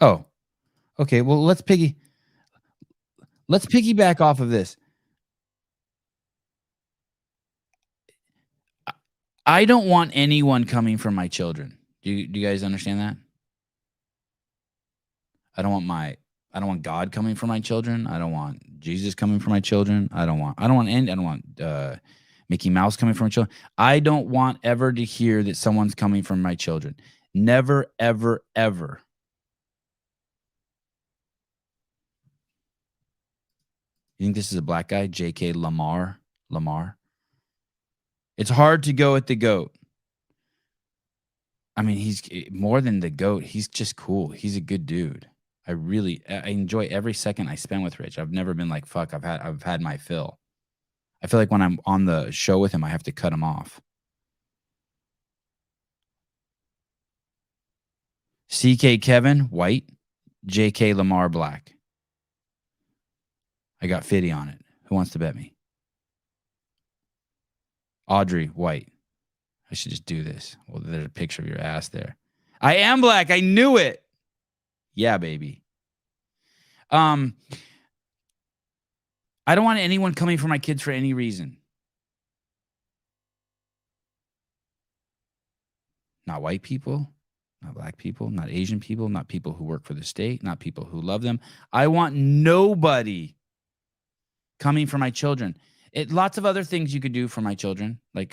oh. Okay, well let's piggyback off of this. I don't want anyone coming from my children. Do you guys understand that? I don't want God coming from my children. I don't want Jesus coming from my children. I don't want Mickey Mouse coming from my children. I don't want ever to hear that someone's coming from my children. Never, ever, ever. You think this is a black guy? J.K. Lamar. It's hard to go at the GOAT. I mean, he's more than the GOAT. He's just cool. He's a good dude. I enjoy every second I spend with Rich. I've never been like, fuck, I've had my fill. I feel like when I'm on the show with him, I have to cut him off. CK Kevin, white. JK Lamar, black. I got 50 on it. Who wants to bet me? Audrey, white. I should just do this. Well, there's a picture of your ass there. I am black. I knew it. Yeah, baby. I don't want anyone coming for my kids for any reason. Not white people, not black people, not Asian people, not people who work for the state, not people who love them. I want nobody coming for my children. Lots of other things you could do for my children, like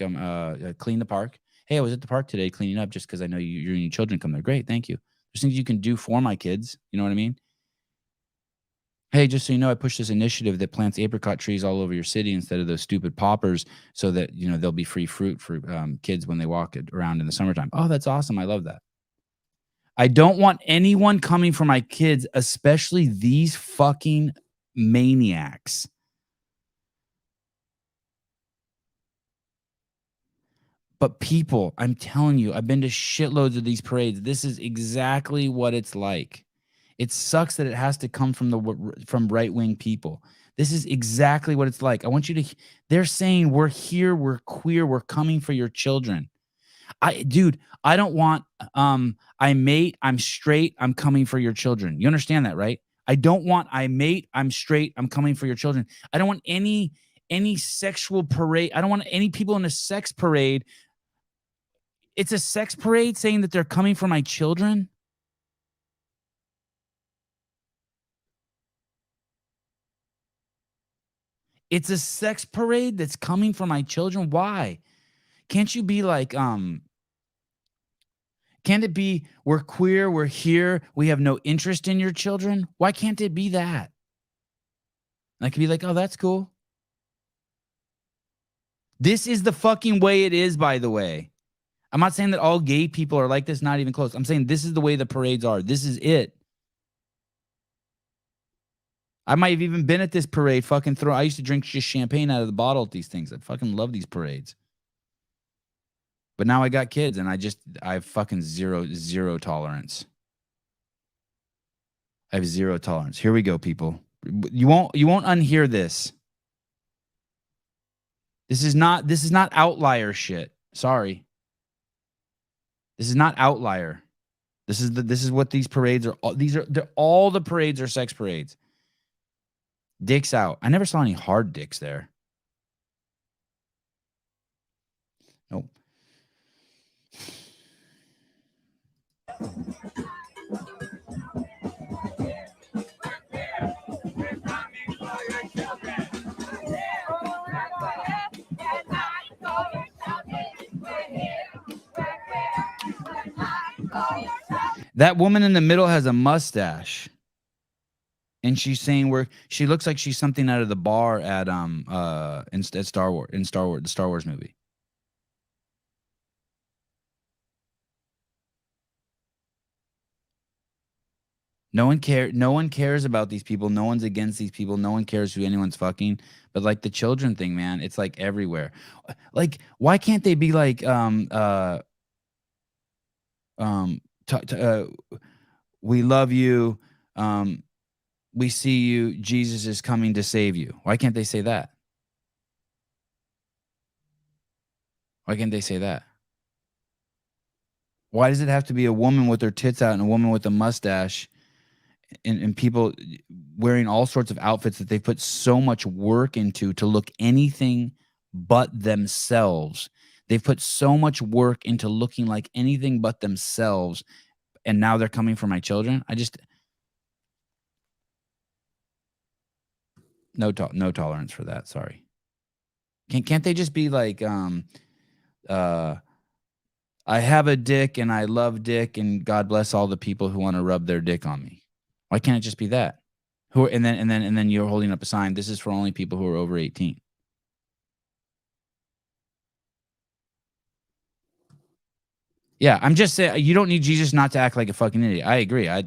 clean the park. Hey, I was at the park today cleaning up just because I know you and your children come there. Great, thank you. There's things you can do for my kids. You know what I mean? Hey, just so you know, I pushed this initiative that plants apricot trees all over your city instead of those stupid poppers, so that there'll be free fruit for kids when they walk around in the summertime. Oh, that's awesome! I love that. I don't want anyone coming for my kids, especially these fucking maniacs. But people, I'm telling you, I've been to shitloads of these parades. This is exactly what it's like. It sucks that it has to come from right-wing people. This is exactly what it's like. I want you to. They're saying we're here, we're queer, we're coming for your children. Dude, I don't want. I'm mate, I'm straight, I'm coming for your children. You understand that, right? I don't want. I'm mate, I'm straight, I'm coming for your children. I don't want any sexual parade. I don't want any people in a sex parade. It's a sex parade saying that they're coming for my children. It's a sex parade that's coming for my children. Why? Can't you be like, can't it be we're queer, we're here, we have no interest in your children? Why can't it be that? I could be like, oh, that's cool. This is the fucking way it is, by the way. I'm not saying that all gay people are like this, not even close. I'm saying this is the way the parades are. This is it. I might have even been at this parade. I used to drink just champagne out of the bottle at these things. I fucking love these parades. But now I got kids and I have fucking zero tolerance. I have zero tolerance. Here we go, people. You won't unhear this. This is not outlier shit. Sorry. This is not outlier. This is what these parades are. All the parades are sex parades. Dicks out. I never saw any hard dicks there. Nope. That woman in the middle has a mustache. And she's saying she looks like she's something out of the bar at Star Wars, the Star Wars movie. No one cares about these people. No one's against these people. No one cares who anyone's fucking. But like the children thing, man, it's like everywhere. Like, why can't they be like we love you, we see you, Jesus is coming to save you? Why can't they say that? Why can't they say that? Why does it have to be a woman with her tits out and a woman with a mustache and people wearing all sorts of outfits that they put so much work into to look anything but themselves? They've put so much work into looking like anything but themselves, and now they're coming for my children? No tolerance for that. Sorry. Can't they just be like, I have a dick and I love dick and God bless all the people who want to rub their dick on me? Why can't it just be that? And then you're holding up a sign. This is for only people who are over 18. Yeah, I'm just saying, you don't need Jesus not to act like a fucking idiot. I agree. Your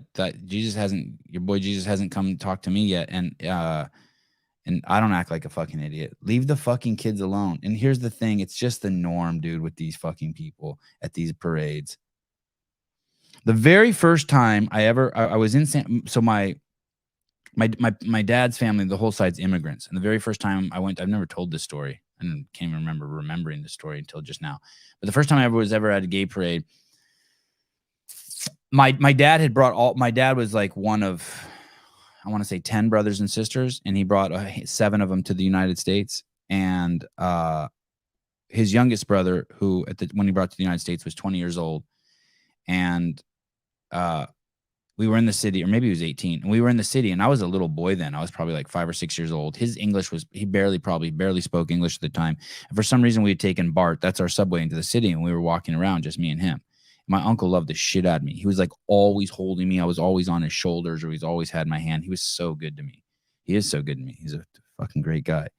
boy Jesus hasn't come talk to me yet, and I don't act like a fucking idiot. Leave the fucking kids alone. And here's the thing, it's just the norm, dude, with these fucking people at these parades. The very first time I was in so my dad's family, the whole side's immigrants. And the very first time I went, I've never told this story. I can't even remember remembering this story until just now. But the first time I was ever at a gay parade, my dad was like one of, I want to say 10 brothers and sisters, and he brought 7 of them to the United States. And his youngest brother, who when he brought to the United States was 20 years old, and We were in the city, or maybe he was 18, and we were in the city, and I was a little boy then. I was probably like 5 or 6 years old. His English was, he barely spoke English at the time. And for some reason, we had taken BART, that's our subway, into the city, and we were walking around, just me and him. My uncle loved the shit out of me. He was like always holding me. I was always on his shoulders, or he's always had my hand. He was so good to me. He is so good to me. He's a fucking great guy.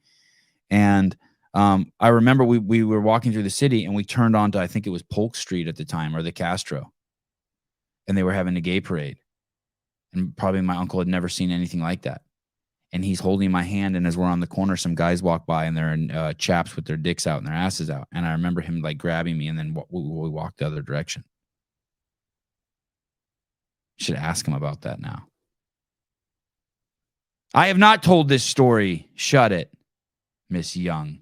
And I remember we were walking through the city, and we turned onto, I think it was Polk Street at the time, or the Castro, and they were having a gay parade. And probably my uncle had never seen anything like that. And he's holding my hand, and as we're on the corner, some guys walk by, and they're in chaps with their dicks out and their asses out. And I remember him like grabbing me, and then we walked the other direction. Should ask him about that now. I have not told this story. Shut it, Miss Young.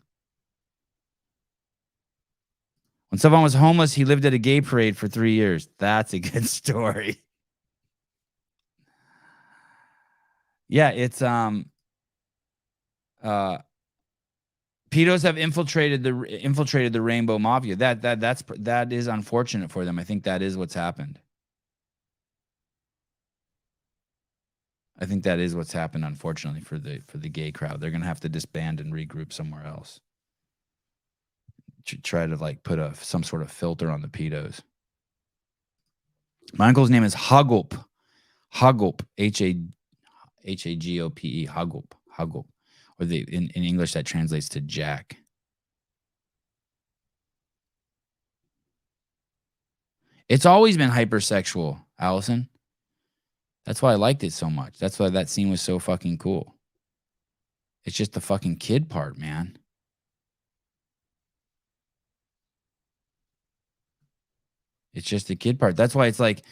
When Sevan was homeless, he lived at a gay parade for 3 years. That's a good story. Yeah, it's pedos have infiltrated the Rainbow Mafia. That is unfortunate for them. I think that is what's happened. I think that is what's happened, unfortunately, for the gay crowd. They're gonna have to disband and regroup somewhere else. Try to like put some sort of filter on the pedos. My uncle's name is Hagop. Hagop, Hagope, Hagop. Hagop. Or in English that translates to Jack. It's always been hypersexual, Allison. That's why I liked it so much. That's why that scene was so fucking cool. It's just the fucking kid part, man. It's just the kid part. That's why it's like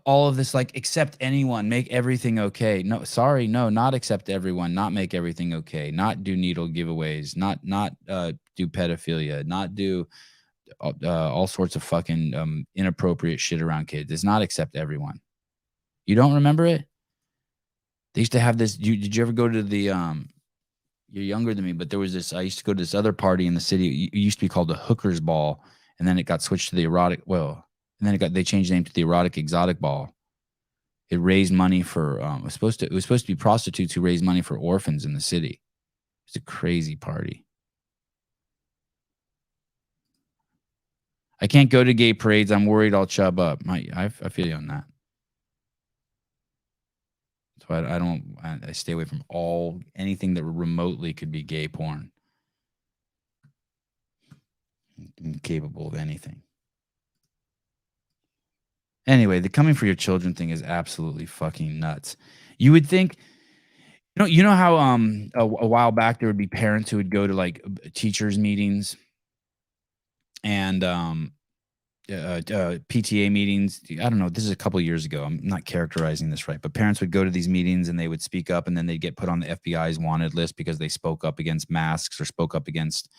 all of this, like, accept anyone, make everything okay. No, sorry, no, not accept everyone, not make everything okay, not do needle giveaways, not do pedophilia, not do all sorts of fucking inappropriate shit around kids. It's not accept everyone. You don't remember it? They used to have this. Did you ever go to the you're younger than me, but there was this, I used to go to this other party in the city. It used to be called the Hooker's Ball, and then it got switched to the erotic, and then they changed the name to the Erotic Exotic Ball. It raised money for it was supposed to be prostitutes who raised money for orphans in the city. It's a crazy party. I can't go to gay parades. I'm worried I'll chub up. I feel you on that. So I stay away from anything that remotely could be gay porn. I'm capable of anything. Anyway, the coming for your children thing is absolutely fucking nuts. You would think, you know how a while back there would be parents who would go to like teachers meetings and PTA meetings. I don't know. This is a couple of years ago. I'm not characterizing this right, but parents would go to these meetings and they would speak up, and then they'd get put on the FBI's wanted list because they spoke up against masks or spoke up against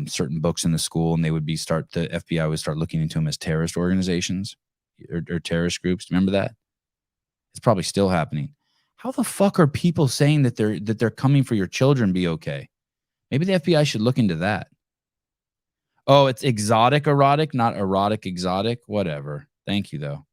certain books in the school, and the FBI would start looking into them as terrorist organizations or terrorist groups. Remember that? It's probably still happening. How the fuck are people saying that they're coming for your children be okay? Maybe the FBI should look into that. Oh, it's exotic erotic, not erotic exotic. Whatever. Thank you, though.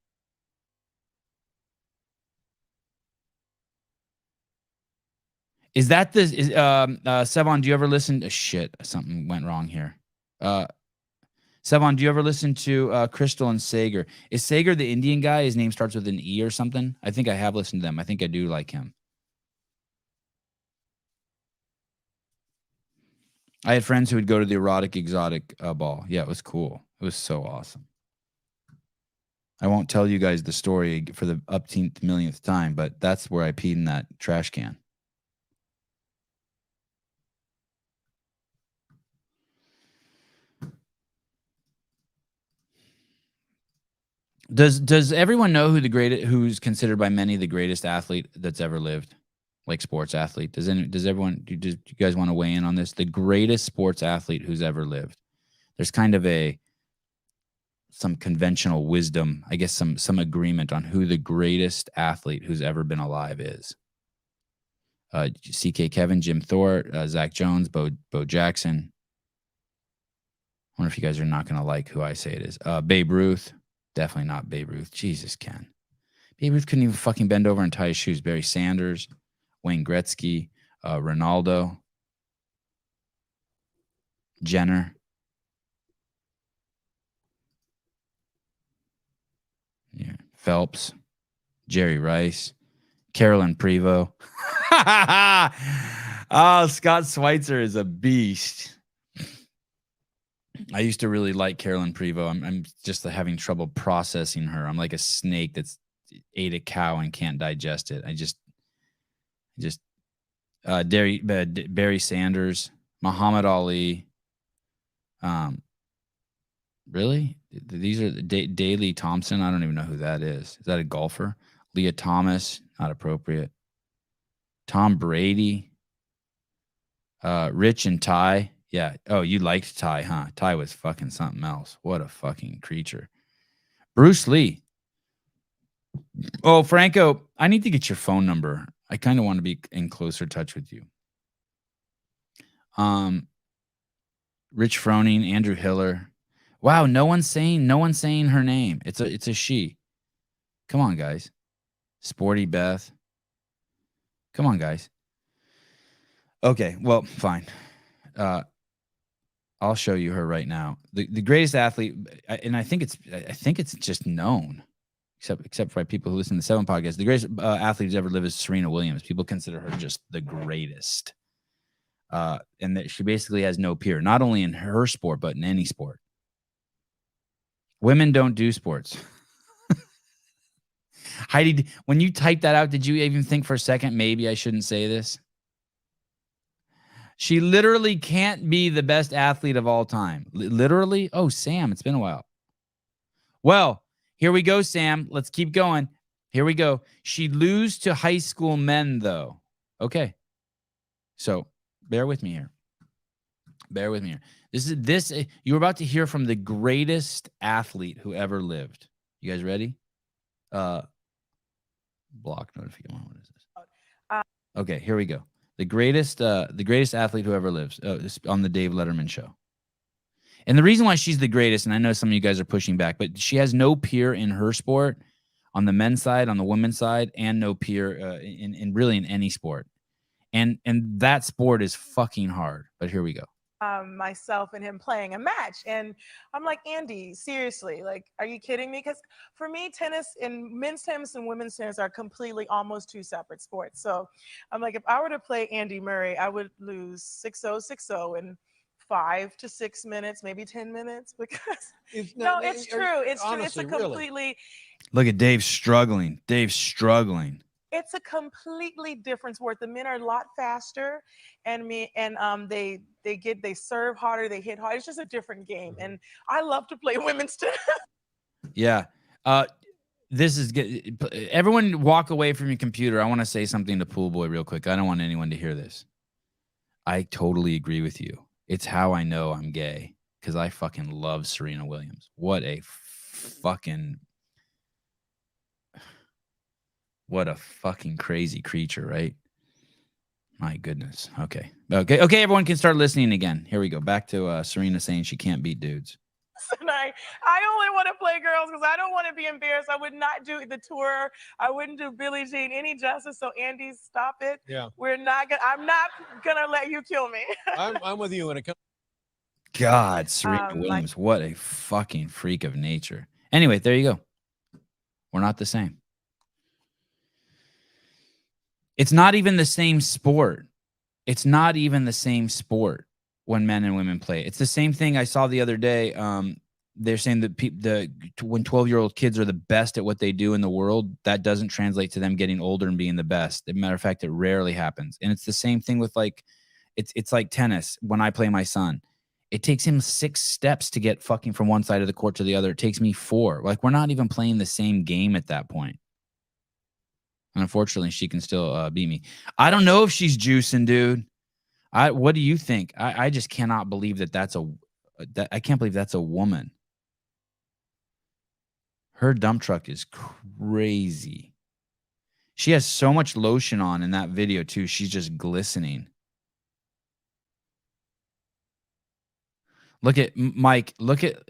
Is that the Sevan? Do you ever listen to shit? Something went wrong here. Sevan, do you ever listen to Crystal and Sager? Is Sager the Indian guy? His name starts with an E or something. I think I have listened to them. I think I do like him. I had friends who would go to the Erotic Exotic Ball. Yeah, it was cool. It was so awesome. I won't tell you guys the story for the upteenth millionth time, but that's where I peed in that trash can. Does everyone know who's considered by many the greatest athlete that's ever lived? Like sports athlete. Do you guys want to weigh in on this? The greatest sports athlete who's ever lived. There's kind of some conventional wisdom, I guess some agreement on who the greatest athlete who's ever been alive is. CK Kevin, Jim Thorpe, Zach Jones, Bo Jackson. I wonder if you guys are not going to like who I say it is. Babe Ruth. Definitely not Babe Ruth. Jesus, Ken. Babe Ruth couldn't even fucking bend over and tie his shoes. Barry Sanders, Wayne Gretzky, Ronaldo, Jenner. Yeah, Phelps, Jerry Rice, Carolyn Prevost. Oh, Scott Schweitzer is a beast. I used to really like Carolyn Prevost. I'm just having trouble processing her. I'm like a snake that's ate a cow and can't digest it. Barry Sanders, Muhammad Ali. Really? These are Daley Thompson. I don't even know who that is. Is that a golfer? Leah Thomas, not appropriate. Tom Brady. Rich and Ty. Yeah. Oh, you liked Ty, huh? Ty was fucking something else. What a fucking creature. Bruce Lee. Oh, Franco, I need to get your phone number. I kind of want to be in closer touch with you. Rich Froning, Andrew Hiller. Wow, no one's saying her name. It's a she. Come on, guys. Sporty Beth. Come on, guys. Okay, well, fine. I'll show you her right now. The greatest athlete, and I think it's just known, except by people who listen to the Sevan Podcast. The greatest athlete who's ever lived is Serena Williams. People consider her just the greatest, and that she basically has no peer, not only in her sport but in any sport. Women don't do sports. Heidi, when you typed that out, did you even think for a second maybe I shouldn't say this? She literally can't be the best athlete of all time. Literally? Oh, Sam, it's been a while. Well, here we go, Sam. Let's keep going. Here we go. She'd lose to high school men, though. Okay. So bear with me here. Bear with me here. You're about to hear from the greatest athlete who ever lived. You guys ready? Block notification. What is this? Okay, here we go. The greatest athlete who ever lives on the Dave Letterman show. And the reason why she's the greatest, and I know some of you guys are pushing back, but she has no peer in her sport, on the men's side, on the women's side, and no peer in really in any sport. And that sport is fucking hard. But here we go. Myself and him playing a match, and I'm like, Andy, seriously, like, are you kidding me? Because for me, tennis and men's tennis and women's tennis are completely almost two separate sports. So I'm like, if I were to play Andy Murray, I would lose 6-0, 6-0 in 5 to 6 minutes, maybe 10 minutes, because it's true. It's true. It's a completely. Look at Dave struggling. It's a completely different sport. The men are a lot faster, and they serve harder, they hit hard. It's just a different game, and I love to play women's tennis. Yeah, this is good. Everyone, walk away from your computer. I want to say something to Pool Boy real quick. I don't want anyone to hear this. I totally agree with you. It's how I know I'm gay, because I fucking love Serena Williams. What a fucking crazy creature, right? My goodness. Okay. Everyone can start listening again. Here we go. Back to Serena saying she can't beat dudes. And I only want to play girls because I don't want to be embarrassed. I would not do the tour. I wouldn't do Billie Jean any justice. So Andy, stop it. Yeah. I'm not gonna let you kill me. I'm with you when it comes. God, Serena Williams, what a fucking freak of nature. Anyway, there you go. We're not the same. It's not even the same sport. It's not even the same sport when men and women play. It's the same thing I saw the other day. They're saying that when 12-year-old kids are the best at what they do in the world, that doesn't translate to them getting older and being the best. As a matter of fact, it rarely happens. And it's the same thing with it's like tennis. When I play my son, it takes him 6 steps to get fucking from one side of the court to the other. It takes me 4. Like, we're not even playing the same game at that point. And unfortunately, she can still beat me. I don't know if she's juicing, dude. What do you think? I just cannot believe I can't believe that's a woman. Her dump truck is crazy. She has so much lotion on in that video, too. She's just glistening. Look at Mike. Look at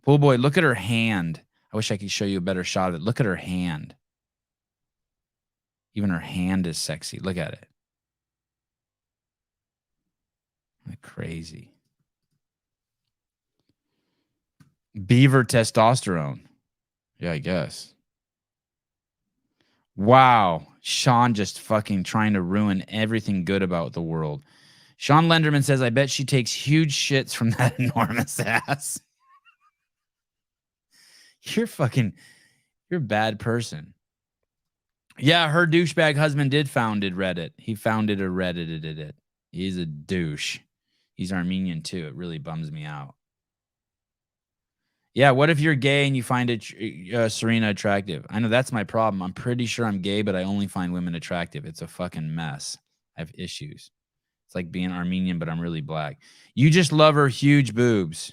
Pool Boy. Look at her hand. I wish I could show you a better shot of it. Look at her hand. Even her hand is sexy. Look at it. Like crazy. Beaver testosterone. Yeah, I guess. Wow. Sean just fucking trying to ruin everything good about the world. Sean Lenderman says, I bet she takes huge shits from that enormous ass. You're a bad person. Yeah, her douchebag husband did founded Reddit. He founded or Reddited it. He's a douche. He's Armenian too. It really bums me out. Yeah, what if you're gay and you find Serena attractive? I know that's my problem. I'm pretty sure I'm gay, but I only find women attractive. It's a fucking mess. I have issues. It's like being Armenian, but I'm really black. You just love her huge boobs.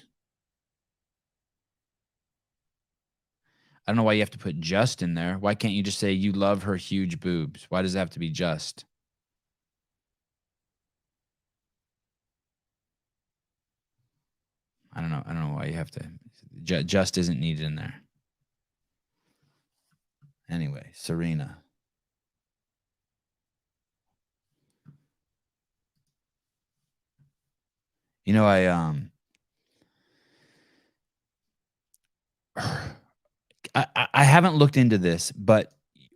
I don't know why you have to put just in there. Why can't you just say you love her huge boobs? Why does it have to be just? I don't know. I don't know why you have to. Just isn't needed in there. Anyway, Serena. You know, I haven't looked into this, but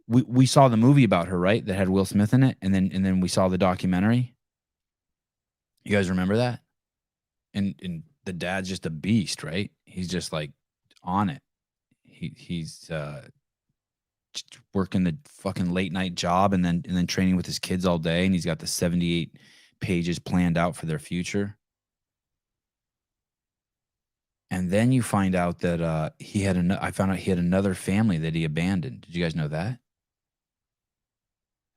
we saw the movie about her, right? That had Will Smith in it, and then we saw the documentary. You guys remember that? And the dad's just a beast, right? He's just like on it. He's just working the fucking late night job and then training with his kids all day, and he's got the 78 pages planned out for their future. And then you find out that I found out he had another family that he abandoned. Did you guys know that?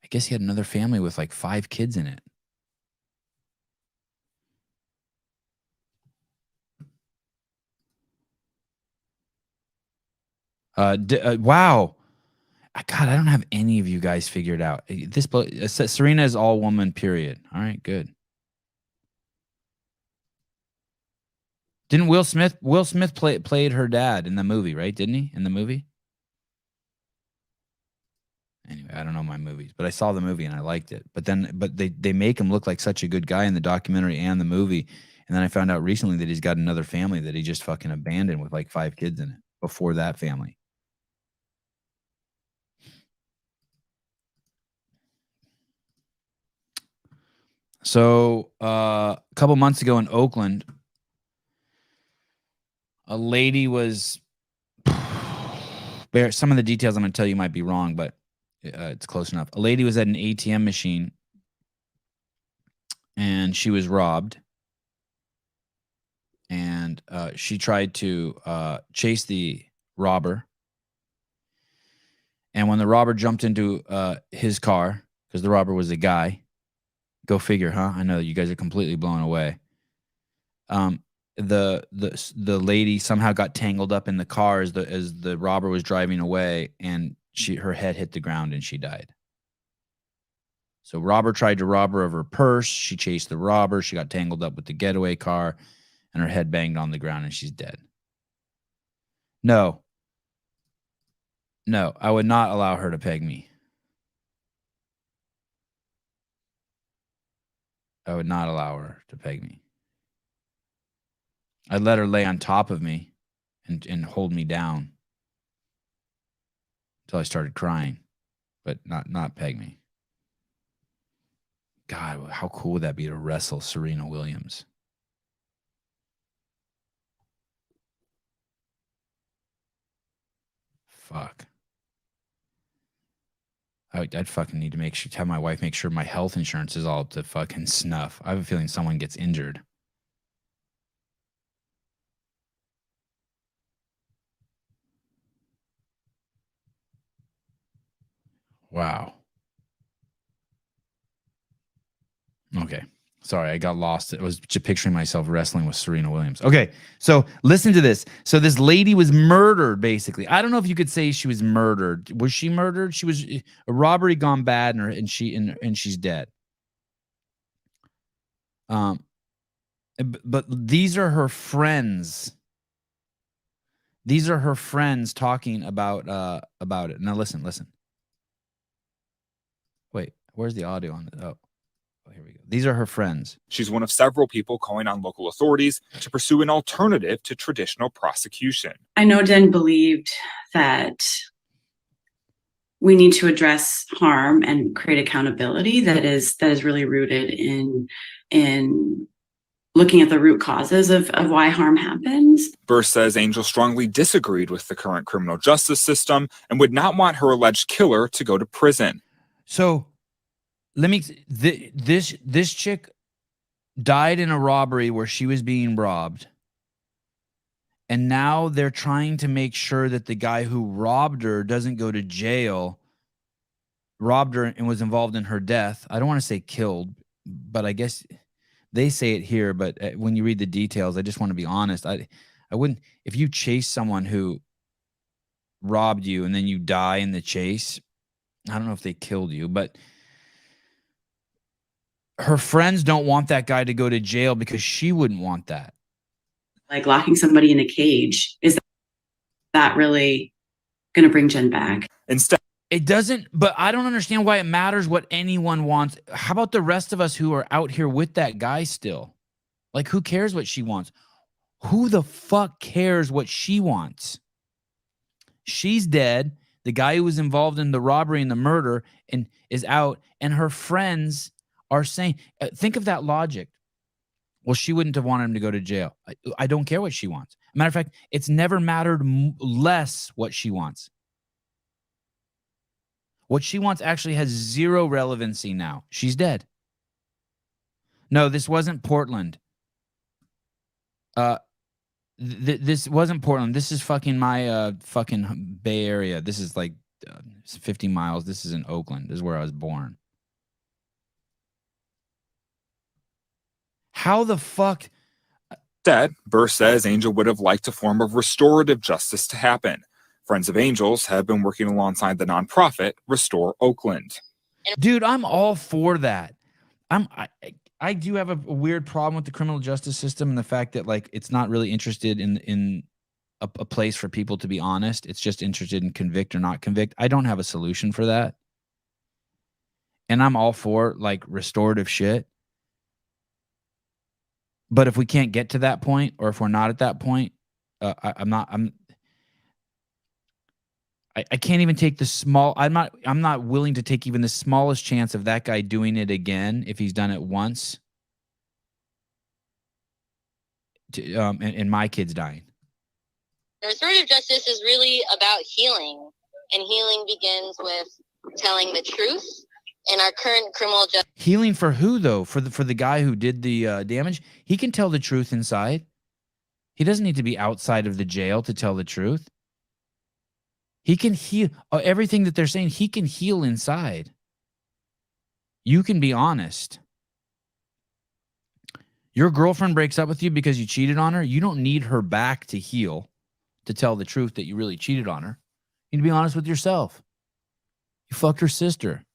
I guess he had another family with like 5 kids in it. Wow. God, I don't have any of you guys figured out. Serena is all woman, period. All right, good. Didn't Will Smith played her dad in the movie, right? Didn't he? In the movie? Anyway, I don't know my movies, but I saw the movie and I liked it. But they make him look like such a good guy in the documentary and the movie. And then I found out recently that he's got another family that he just fucking abandoned with like 5 kids in it before that family. So a couple months ago in Oakland, a lady was, some of the details I'm going to tell you might be wrong, but it's close enough. A lady was at an ATM machine and she was robbed. And she tried to chase the robber. And when the robber jumped into his car, because the robber was a guy, go figure, huh? I know you guys are completely blown away. The lady somehow got tangled up in the car as the robber was driving away, and her head hit the ground and she died. So robber tried to rob her of her purse. She chased the robber. She got tangled up with the getaway car, and her head banged on the ground, and she's dead. No, I would not allow her to peg me. I would not allow her to peg me. I'd let her lay on top of me and hold me down until I started crying, but not peg me. God, how cool would that be to wrestle Serena Williams? Fuck. I'd fucking need to have my wife make sure my health insurance is all up to fucking snuff. I have a feeling someone gets injured. Wow. Okay. Sorry, I got lost. I was just picturing myself wrestling with Serena Williams. Okay, so listen to this. So this lady was murdered, basically. I don't know if you could say she was murdered. Was she murdered? She was a robbery gone bad, and she's dead. But these are her friends. These are her friends talking about it. Now listen. Where's the audio on it? Oh, here we go. These are her friends. She's one of several people calling on local authorities to pursue an alternative to traditional prosecution. I know Jen believed that we need to address harm and create accountability that is really rooted in looking at the root causes of why harm happens. Burse says Angel strongly disagreed with the current criminal justice system and would not want her alleged killer to go to prison. So this chick died in a robbery where she was being robbed. And now they're trying to make sure that the guy who robbed her doesn't go to jail, robbed her and was involved in her death. I don't want to say killed, but I guess they say it here. But when you read the details, I just want to be honest. I wouldn't, if you chase someone who robbed you and then you die in the chase, I don't know if they killed you, but her friends don't want that guy to go to jail because she wouldn't want that. Like locking somebody in a cage, is that really going to bring Jen back? Instead, it doesn't, but I don't understand why it matters what anyone wants. How about the rest of us who are out here with that guy still? Like, who cares what she wants? Who the fuck cares what she wants? She's dead. The guy who was involved in the robbery and the murder and is out, and her friends are saying, think of that logic. Well, she wouldn't have wanted him to go to jail. I don't care what she wants. Matter of fact, it's never mattered less what she wants. What she wants actually has zero relevancy now. She's dead. No, this wasn't Portland. This wasn't Portland. This is fucking my fucking Bay Area. This is like 50 miles. This is in Oakland. This is where I was born. How the fuck? Instead, Burse says Angel would have liked a form of restorative justice to happen. Friends of Angels have been working alongside the nonprofit Restore Oakland. Dude, I'm all for that. I do have a weird problem with the criminal justice system and the fact that like it's not really interested in a place for people to be honest. It's just interested in convict or not convict. I don't have a solution for that. And I'm all for like restorative shit. But if we can't get to that point, or if we're not at that point, I can't even take the small. I'm not willing to take even the smallest chance of that guy doing it again if he's done it once. And my kids dying. Restorative justice is really about healing, and healing begins with telling the truth. In our current criminal justice, healing for who though? For the guy who did the damage? He can tell the truth inside. He doesn't need to be outside of the jail to tell the truth. He can heal everything that they're saying. He can heal inside. You can be honest. Your girlfriend breaks up with you because you cheated on her. You don't need her back to heal, to tell the truth that you really cheated on her. You need to be honest with yourself. You fucked her sister.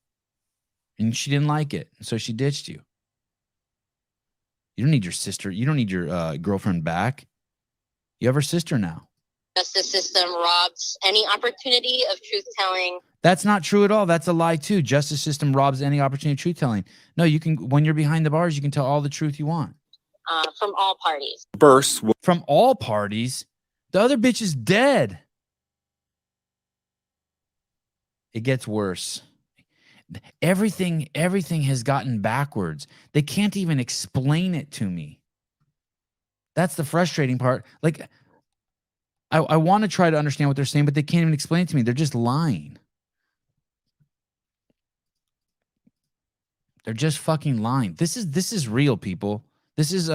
And she didn't like it, so she ditched you. You don't need your sister. You don't need your girlfriend back. You have her sister now. Justice system robs any opportunity of truth-telling. That's not true at all. That's a lie too. Justice system robs any opportunity of truth-telling. No, you can. When you're behind the bars, you can tell all the truth you want. From all parties. Burse from all parties. The other bitch is dead. It gets worse. Everything has gotten backwards. They can't even explain it to me. That's the frustrating part. Like, I want to try to understand what they're saying, but they can't even explain it to me. They're just lying. They're just fucking lying. This is real, people. This is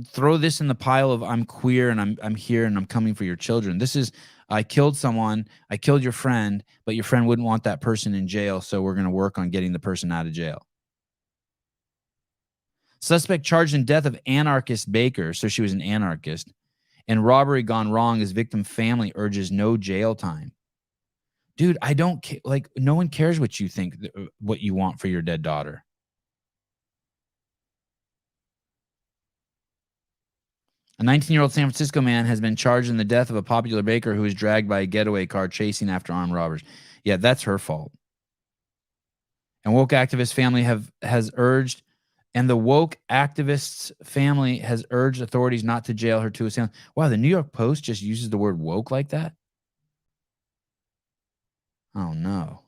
throw this in the pile of I'm queer and I'm here and I'm coming for your children. This is I killed someone, I killed your friend, but your friend wouldn't want that person in jail, so we're going to work on getting the person out of jail. Suspect charged in death of anarchist Baker, so she was an anarchist, and robbery gone wrong as victim family urges no jail time. Dude, I don't care. Like, no one cares what you think, what you want for your dead daughter. A 19-year-old San Francisco man has been charged in the death of a popular baker who was dragged by a getaway car chasing after armed robbers. Yeah, that's her fault. And woke activist family has urged, and the woke activist's family has urged authorities not to jail her two assailants. Wow, the New York Post just uses the word woke like that? Oh no.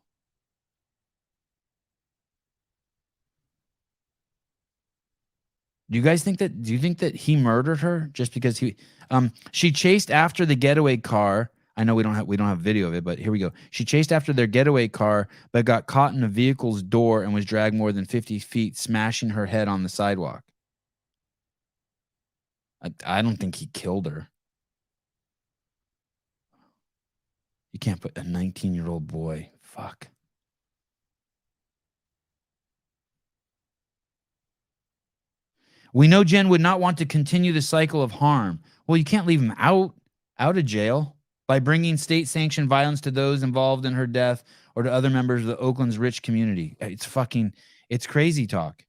Do you think that he murdered her just because she chased after the getaway car? I know we don't have video of it, but here we go. She chased after their getaway car, but got caught in the vehicle's door and was dragged more than 50 feet, smashing her head on the sidewalk. I don't think he killed her. You can't put a 19-year-old boy. Fuck. We know Jen would not want to continue the cycle of harm. Well, you can't leave him out of jail by bringing state-sanctioned violence to those involved in her death or to other members of the Oakland's rich community. It's crazy talk.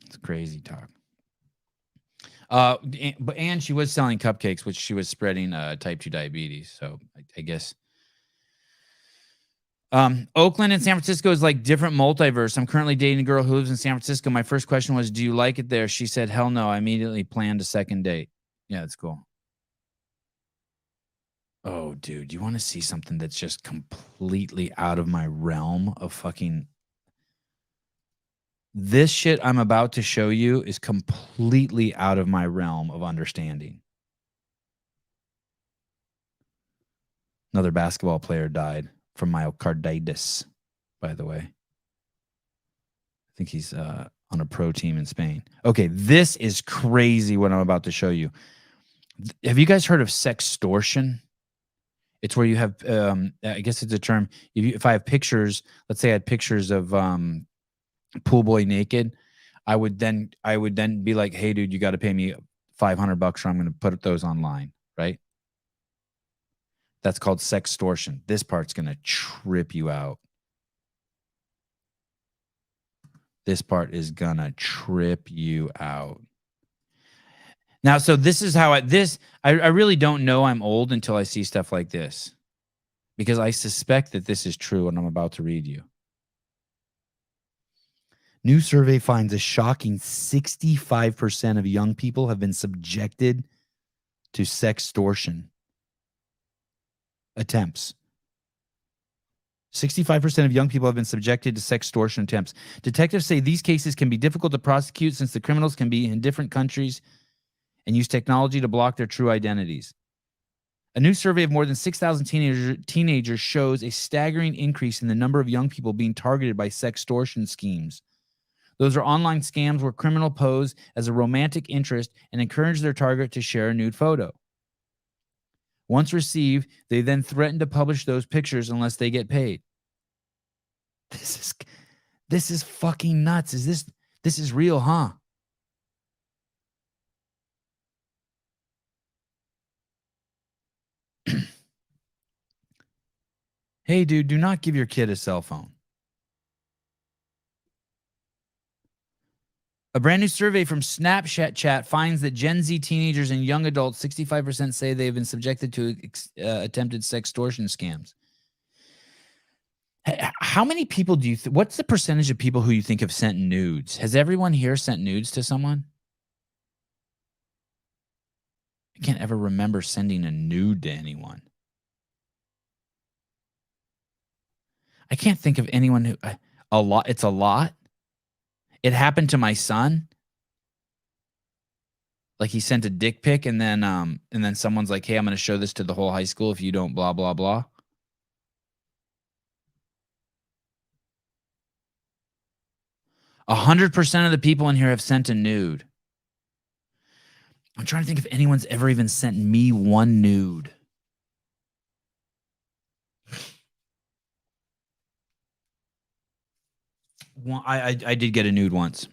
It's crazy talk. And she was selling cupcakes, which she was spreading type 2 diabetes. So I guess. Oakland and San Francisco is like different multiverse. I'm currently dating a girl who lives in San Francisco. My first question was, do you like it there? She said, hell no. I immediately planned a second date. Yeah, that's cool. Oh, dude, you want to see something that's just completely out of my realm of fucking... This shit I'm about to show you is completely out of my realm of understanding. Another basketball player died from myocarditis, by the way. I think he's on a pro team in Spain. Okay, this is crazy what I'm about to show you. Have you guys heard of sextortion? It's where you have, I guess it's a term. If I have pictures, let's say I had pictures of pool boy naked, I would then be like, hey, dude, you got to pay me $500 or I'm going to put those online, right? That's called sextortion. This part's going to trip you out. This part is going to trip you out. Now, so this is how I really don't know I'm old until I see stuff like this, because I suspect that this is true and I'm about to read you. New survey finds a shocking 65% of young people have been subjected to sextortion attempts. 65% of young people have been subjected to sextortion attempts. Detectives say these cases can be difficult to prosecute since the criminals can be in different countries and use technology to block their true identities. A new survey of more than 6,000 teenagers shows a staggering increase in the number of young people being targeted by sextortion schemes. Those are online scams where criminals pose as a romantic interest and encourage their target to share a nude photo. Once received, they then threaten to publish those pictures unless they get paid. This is fucking nuts. This is real, huh? Hey, dude, do not give your kid a cell phone. A brand new survey from Snapchat Chat finds that Gen Z teenagers and young adults, 65% say they've been subjected to attempted sextortion scams. How many people do you what's the percentage of people who you think have sent nudes? Has everyone here sent nudes to someone? I can't ever remember sending a nude to anyone. I can't think of anyone who... A lot. It's a lot. It happened to my son. Like he sent a dick pic and then someone's like, hey, I'm going to show this to the whole high school if you don't blah, blah, blah. A 100% of the people in here have sent a nude. I'm trying to think if anyone's ever even sent me one nude. Well, I did get a nude once.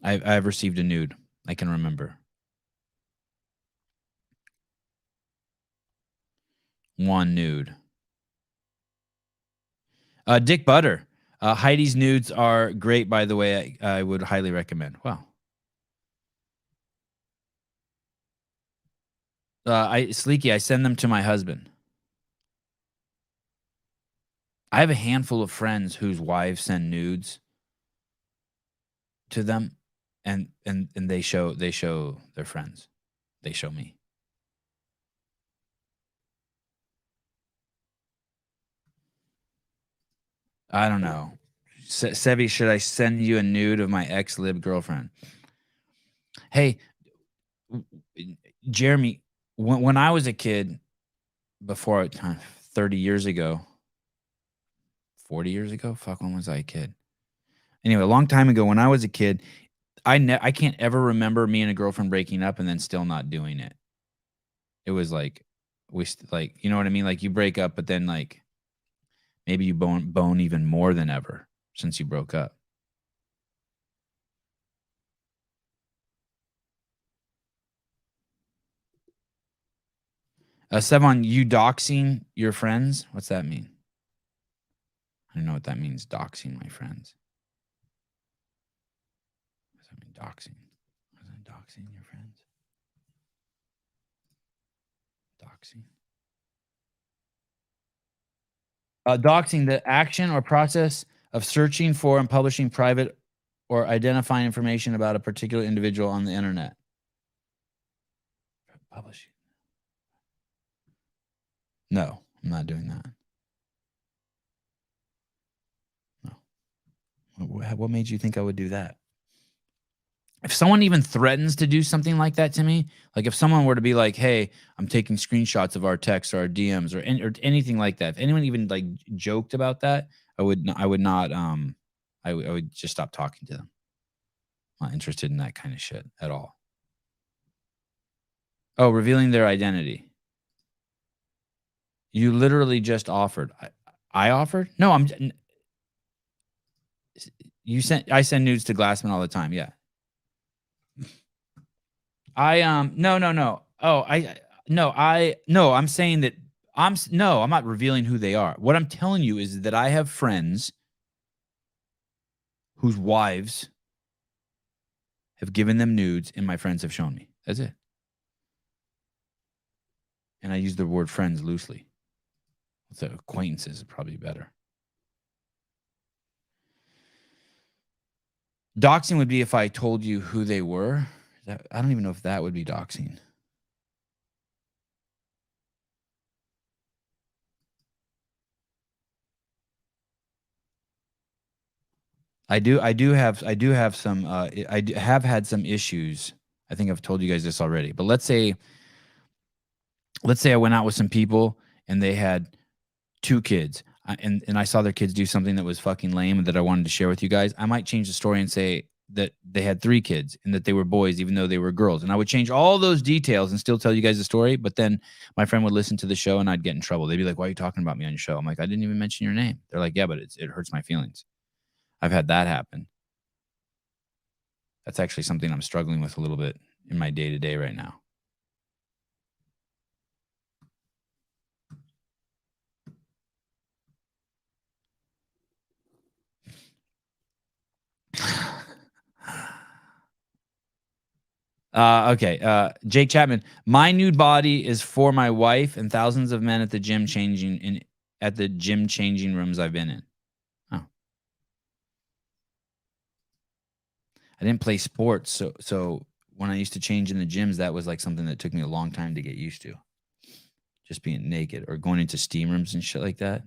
I've received a nude. I can remember. One nude. Dick Butter. Heidi's nudes are great, by the way. I would highly recommend. Wow. Sleeky, I send them to my husband. I have a handful of friends whose wives send nudes to them, and they show their friends. They show me. I don't know. Sevi, should I send you a nude of my ex-lib girlfriend? Hey, Jeremy, when I was a kid, before 30 years ago, 40 years ago, fuck, when was I a kid? Anyway, a long time ago, when I was a kid, I can't ever remember me and a girlfriend breaking up and then still not doing it. It was like, you know what I mean? Like, you break up, but then like maybe you bone even more than ever since you broke up. Sevan, you doxing your friends? What's that mean? I don't know what that means, doxing my friends. What does that mean, doxing? What is that, doxing your friends? Doxing. Doxing, the action or process of searching for and publishing private or identifying information about a particular individual on the internet. Publishing. No, I'm not doing that. No. What made you think I would do that? If someone even threatens to do something like that to me, like if someone were to be like, hey, I'm taking screenshots of our texts or our DMs or anything like that, if anyone even like joked about that, I would just stop talking to them. I'm not interested in that kind of shit at all. Oh, revealing their identity. You literally just offered. I offered? No, I send nudes to Glassman all the time. Yeah. No. Oh, I'm saying that I'm not revealing who they are. What I'm telling you is that I have friends whose wives have given them nudes and my friends have shown me. That's it. And I use the word friends loosely. So acquaintances is probably better. Doxing would be if I told you who they were. I don't even know if that would be doxing. I have had some issues. I think I've told you guys this already. But let's say I went out with some people and they had 2 kids, and I saw their kids do something that was fucking lame and that I wanted to share with you guys. I might change the story and say that they had 3 kids and that they were boys even though they were girls. And I would change all those details and still tell you guys the story, but then my friend would listen to the show and I'd get in trouble. They'd be like, why are you talking about me on your show? I'm like, I didn't even mention your name. They're like, yeah, but it hurts my feelings. I've had that happen. That's actually something I'm struggling with a little bit in my day-to-day right now. Okay. Jake Chapman, my nude body is for my wife and thousands of men at the gym changing rooms I've been in. Oh. I didn't play sports, so when I used to change in the gyms, that was like something that took me a long time to get used to. Just being naked or going into steam rooms and shit like that.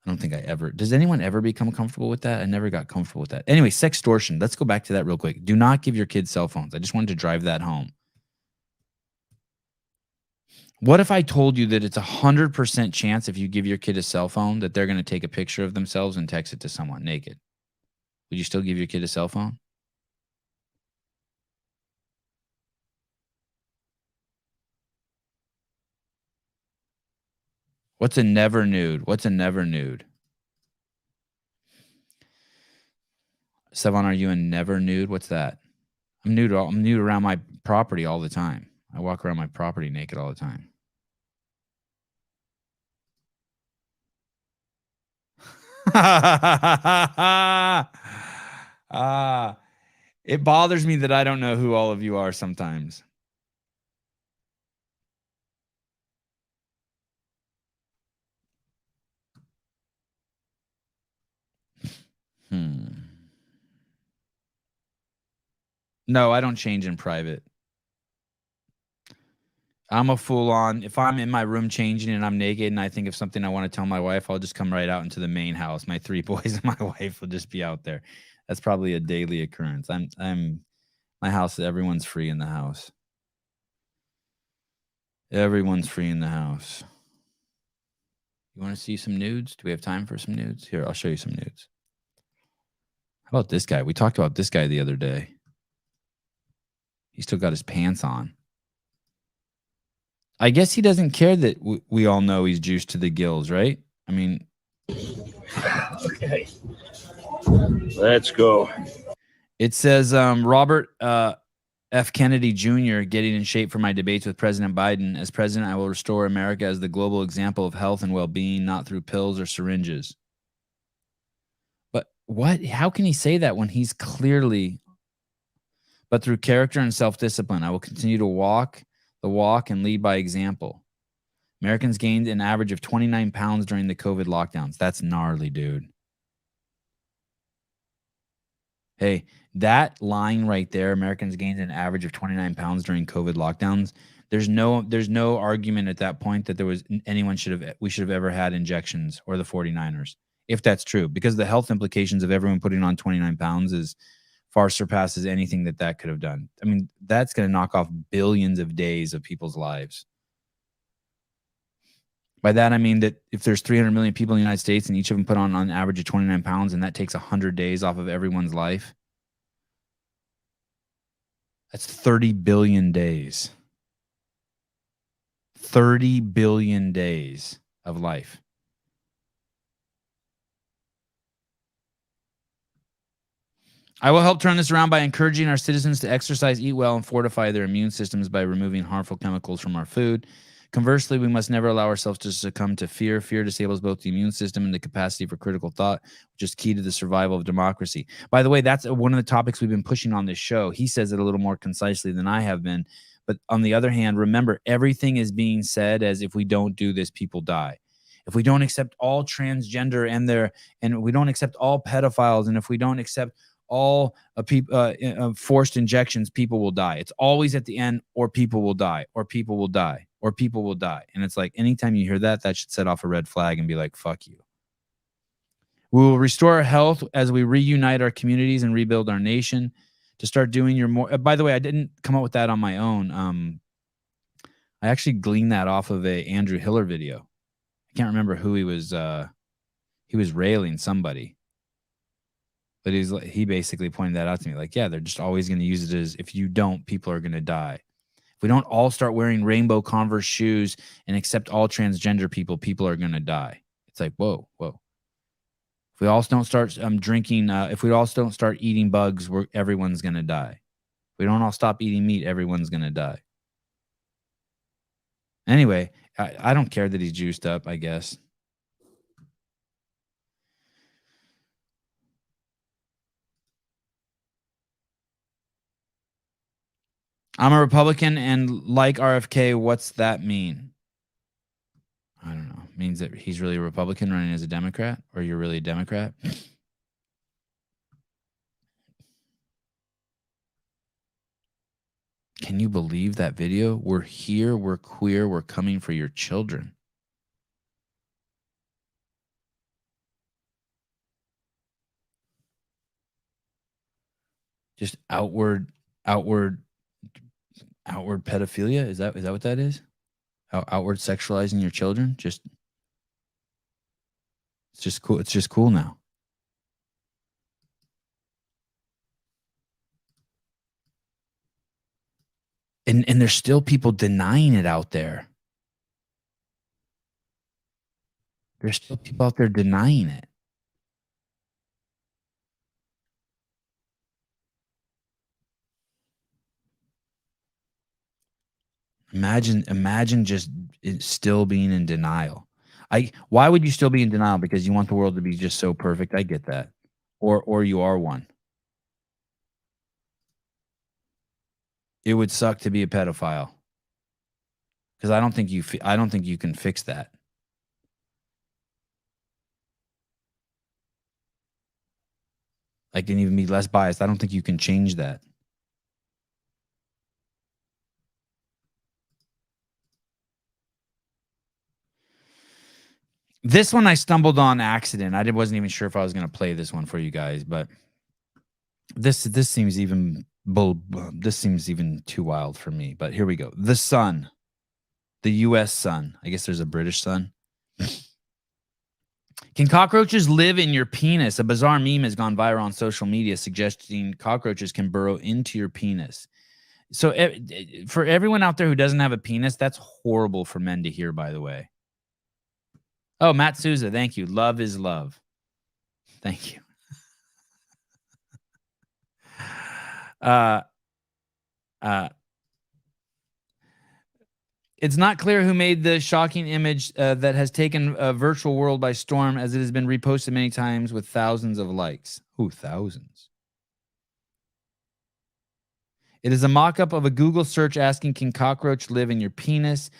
I don't think I ever. Does anyone ever become comfortable with that? I never got comfortable with that. Anyway, sextortion. Let's go back to that real quick. Do not give your kids cell phones. I just wanted to drive that home. What if I told you that it's 100% chance if you give your kid a cell phone that they're going to take a picture of themselves and text it to someone naked? Would you still give your kid a cell phone? What's a never nude? What's a never nude? Sevan, are you a never nude? What's that? I'm nude around my property all the time. I walk around my property naked all the time. It bothers me that I don't know who all of you are sometimes. No, I don't change in private. I'm a full on. If I'm in my room changing and I'm naked and I think of something I want to tell my wife, I'll just come right out into the main house. My 3 boys and my wife will just be out there. That's probably a daily occurrence. My house. Everyone's free in the house. Everyone's free in the house. You want to see some nudes? Do we have time for some nudes? Here, I'll show you some nudes. How about this guy? We talked about this guy the other day. He still got his pants on. I guess he doesn't care that we all know he's juiced to the gills, right? I mean. Okay. Let's go. It says Robert F. Kennedy Jr. getting in shape for my debates with President Biden. As president, I will restore America as the global example of health and well-being, not through pills or syringes. But what? How can he say that when he's clearly... But through character and self-discipline, I will continue to walk the walk and lead by example. Americans gained an average of 29 pounds during the COVID lockdowns. That's gnarly, dude. Hey, that line right there, Americans gained an average of 29 pounds during COVID lockdowns. There's no argument at that point that we should have ever had injections, or the 49ers, if that's true, because the health implications of everyone putting on 29 pounds is far surpasses anything that could have done. I mean, that's going to knock off billions of days of people's lives. By that, I mean that if there's 300 million people in the United States and each of them put on an average of 29 pounds, and that takes 100 days off of everyone's life, that's 30 billion days. 30 billion days of life. I will help turn this around by encouraging our citizens to exercise, eat well, and fortify their immune systems by removing harmful chemicals from our food. Conversely, we must never allow ourselves to succumb to fear. Fear disables both the immune system and the capacity for critical thought, which is key to the survival of democracy. By the way, that's one of the topics we've been pushing on this show. He says it a little more concisely than I have been. But on the other hand, remember, everything is being said as if we don't do this, people die. If we don't accept all transgender and we don't accept all pedophiles, and if we don't accept all forced injections, people will die. It's always at the end, or people will die, or people will die, or people will die. And it's like, anytime you hear that should set off a red flag and be like, fuck you. We will restore our health as we reunite our communities and rebuild our nation. To start doing your more, by the way, I didn't come up with that on my own. I actually gleaned that off of a Andrew Hiller video. I can't remember who he was railing somebody. But he basically pointed that out to me. Like, yeah, they're just always going to use it as, if you don't, people are going to die. If we don't all start wearing rainbow Converse shoes and accept all transgender people, people are going to die. It's like, whoa. If we all don't start drinking, if we all don't start eating bugs, everyone's going to die. If we don't all stop eating meat, everyone's going to die. Anyway, I don't care that he's juiced up, I guess. I'm a Republican and like RFK. What's that mean? I don't know. It means that he's really a Republican running as a Democrat, or you're really a Democrat. Can you believe that video? We're here. We're queer. We're coming for your children. Just outward pedophilia. Is that what that is? Outward sexualizing your children. It's just cool. It's just cool now. And there's still people denying it out there. There's still people out there denying it. Imagine just still being in denial. Why would you still be in denial? Because you want the world to be just so perfect. I get that. Or you are one. It would suck to be a pedophile. Because I don't think you can fix that. I can even be less biased. I don't think you can change that. This one I stumbled on accident. I wasn't even sure if I was going to play this one for you guys, but this seems even this seems even too wild for me. But here we go. The Sun, the U.S. Sun. I guess there's a British Sun. Can cockroaches live in your penis? A bizarre meme has gone viral on social media suggesting cockroaches can burrow into your penis. So for everyone out there who doesn't have a penis, that's horrible for men to hear, by the way. Oh, Matt Souza, thank you. Love is love. Thank you. It's not clear who made the shocking image that has taken a virtual world by storm, as it has been reposted many times with thousands of likes. Ooh, thousands. It is a mock-up of a Google search asking, can cockroach live in your penis?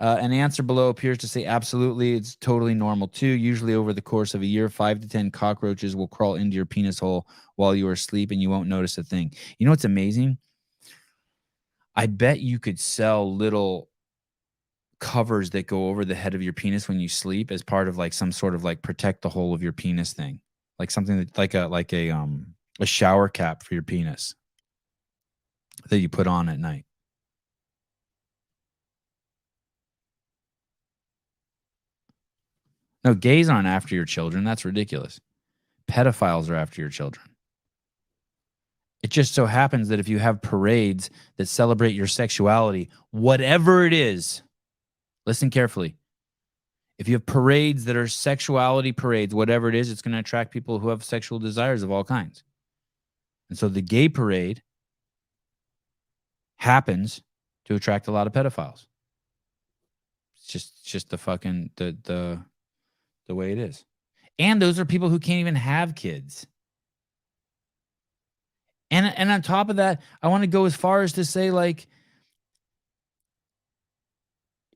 An answer below appears to say absolutely. It's totally normal too. Usually over the course of a year, 5 to 10 cockroaches will crawl into your penis hole while you are asleep and you won't notice a thing. You know what's amazing? I bet you could sell little covers that go over the head of your penis when you sleep as part of like some sort of like protect the whole of your penis thing. Like something that like a shower cap for your penis that you put on at night. No, gays aren't after your children. That's ridiculous. Pedophiles are after your children. It just so happens that if you have parades that celebrate your sexuality, whatever it is, listen carefully. If you have parades that are sexuality parades, whatever it is, it's going to attract people who have sexual desires of all kinds. And so the gay parade happens to attract a lot of pedophiles. It's just the fucking the way it is. And those are people who can't even have kids. And on top of that, I want to go as far as to say, like,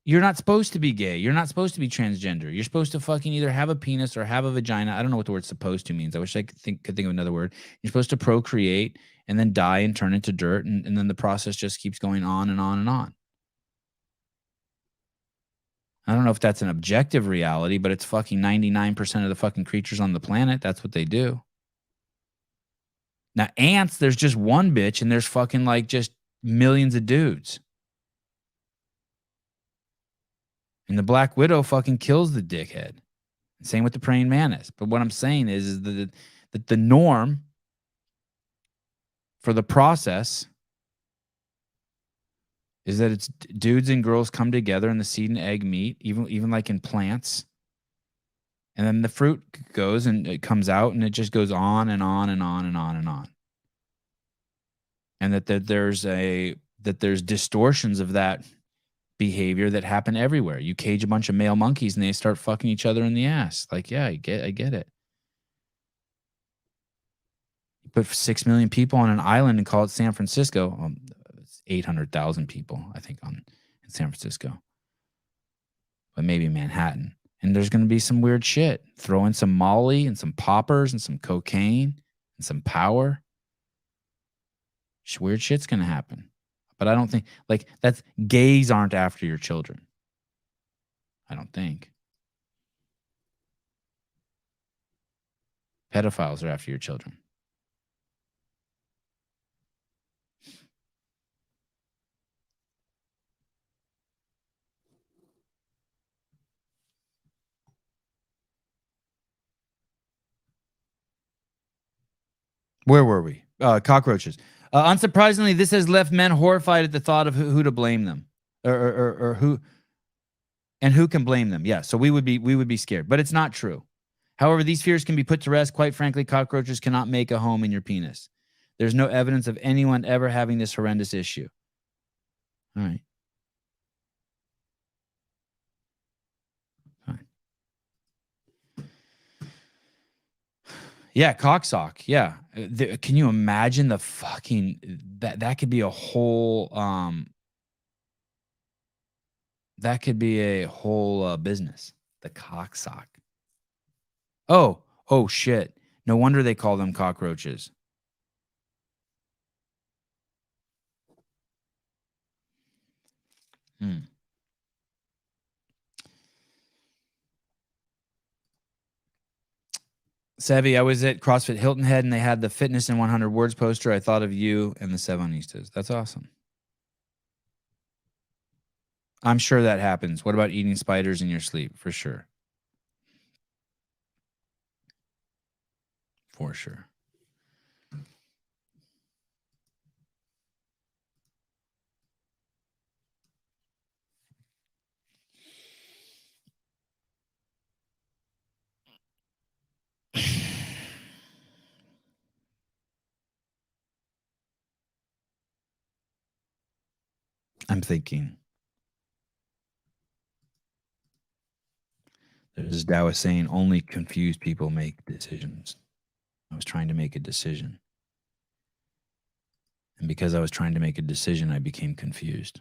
you're not supposed to be gay. You're not supposed to be transgender. You're supposed to fucking either have a penis or have a vagina. I don't know what the word supposed to means. I wish I could think of another word. You're supposed to procreate and then die and turn into dirt. And then the process just keeps going on and on and on. I don't know if that's an objective reality, but it's fucking 99% of the fucking creatures on the planet. That's what they do. Now, ants, there's just one bitch and there's fucking like just millions of dudes. And the Black Widow fucking kills the dickhead. Same with the praying mantis. But what I'm saying is that the norm for the process is that it's dudes and girls come together and the seed and egg meet, even like in plants. And then the fruit goes and it comes out and it just goes on and on and on and on and on. And that there's distortions of that behavior that happen everywhere. You cage a bunch of male monkeys and they start fucking each other in the ass. Like, yeah, I get it. You put 6 million people on an island and call it San Francisco. It's 800,000 people, I think, in San Francisco. But maybe Manhattan. And there's going to be some weird shit. Throw in some Molly and some poppers and some cocaine and some power. Weird shit's going to happen. But I don't think, like, that's, gays aren't after your children. I don't think. Pedophiles are after your children. Where were we? Cockroaches. Unsurprisingly, this has left men horrified at the thought of who to blame them, or who can blame them. Yeah, so we would be scared, but it's not true. However, these fears can be put to rest. Quite frankly, cockroaches cannot make a home in your penis. There's no evidence of anyone ever having this horrendous issue. All right. Yeah, cocksock. Yeah. Can you imagine the fucking that could be a whole business. The cocksock. Oh shit. No wonder they call them cockroaches. Savvy, I was at CrossFit Hilton Head and they had the fitness in 100 words poster. I thought of you and the Sevanistas. That's awesome. I'm sure that happens. What about eating spiders in your sleep? For sure. For sure. I'm thinking. There's Taoist saying only confused people make decisions. I was trying to make a decision. And because I was trying to make a decision, I became confused.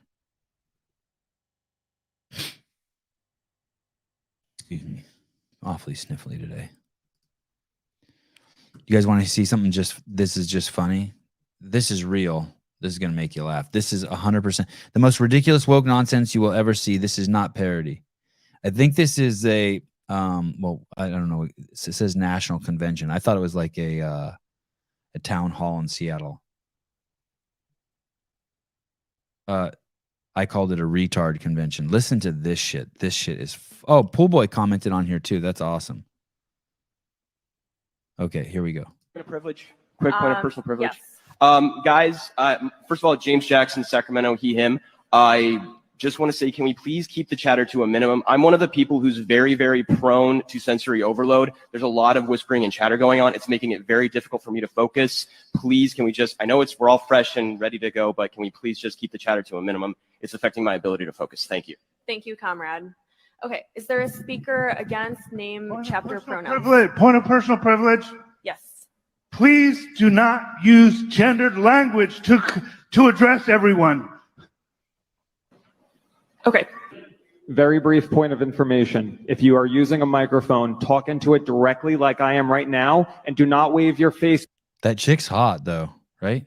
Excuse me. Awfully sniffly today. You guys want to see something this is just funny? This is real. This is going to make you laugh. This is 100%. The most ridiculous woke nonsense you will ever see. This is not parody. I think this is a, well, I don't know. It says national convention. I thought it was like a town hall in Seattle. I called it a retard convention. Listen to this shit. This shit is, oh, Pool Boy commented on here too. That's awesome. Okay, here we go. Point of privilege. Quick point of personal privilege. Yes. Guys, first of all, James Jackson, Sacramento, he, him. I just want to say, can we please keep the chatter to a minimum? I'm one of the people who's very, very prone to sensory overload. There's a lot of whispering and chatter going on. It's making it very difficult for me to focus. Please, can we just, I know we're all fresh and ready to go, but can we please just keep the chatter to a minimum? It's affecting my ability to focus. Thank you. Thank you, comrade. Okay, is there a speaker against name, chapter, pronouns? Point of personal privilege. Yes. Please do not use gendered language to address everyone. Okay. Very brief point of information. If you are using a microphone, talk into it directly like I am right now, and do not wave your face. That chick's hot though, right?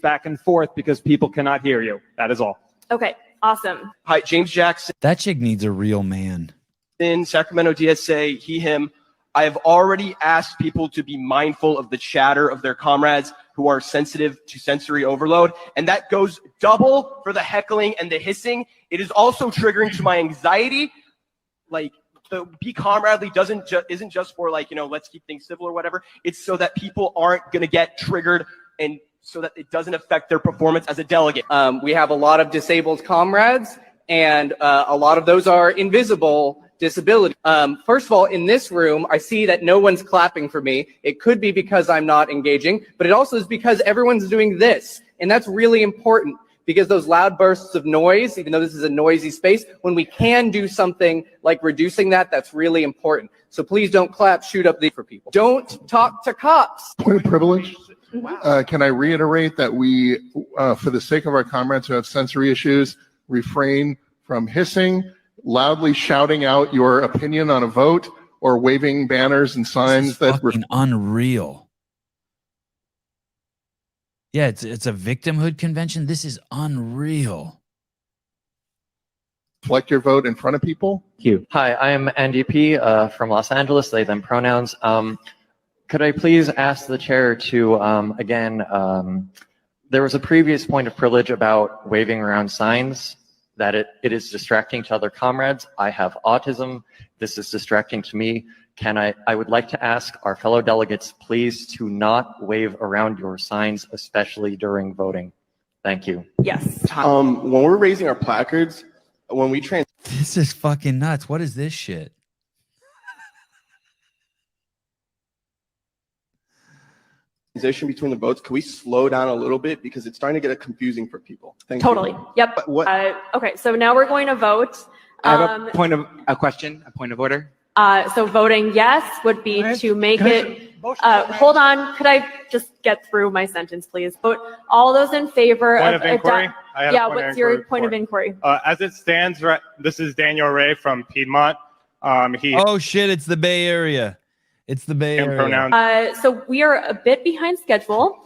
Back and forth because people cannot hear you. That is all. Okay, awesome. Hi, James Jackson. That chick needs a real man. In Sacramento DSA, he, him. I have already asked people to be mindful of the chatter of their comrades who are sensitive to sensory overload. And that goes double for the heckling and the hissing. It is also triggering to my anxiety. Like, the be comradely isn't just for, like, you know, let's keep things civil or whatever. It's so that people aren't going to get triggered and so that it doesn't affect their performance as a delegate. We have a lot of disabled comrades, and a lot of those are invisible disability. First of all, in this room, I see that no one's clapping for me. It could be because I'm not engaging, but it also is because everyone's doing this. And that's really important because those loud bursts of noise, even though this is a noisy space, when we can do something like reducing that, that's really important. So please don't clap, shoot up for people. Don't talk to cops. Point of privilege. Can I reiterate that we, for the sake of our comrades who have sensory issues, refrain from hissing, loudly shouting out your opinion on a vote, or waving banners and signs that fucking unreal. Yeah, it's a victimhood convention. This is unreal. reflect your vote in front of people. Thank you. Hi, I am Andy P. From Los Angeles, they, them pronouns. Could I please ask the chair to, again, there was a previous point of privilege about waving around signs, that it is distracting to other comrades. I have autism. This is distracting to me. I would like to ask our fellow delegates, please, to not wave around your signs, especially during voting. Thank you. Yes. When we're raising our placards, when we This is fucking nuts. What is this shit? transition between the votes, can we slow down a little bit because it's starting to get confusing for people? Thank Totally. you. Yep. Okay, so now we're going to vote. I have a point of order. So voting yes would be to make it, hold on, could I just get through my sentence, please? Vote all those in favor Point of inquiry? Yeah, what's your point of inquiry? As it stands, this is Daniel Ray from Piedmont. Oh shit, it's the Bay Area. It's the Bay Area. So we are a bit behind schedule.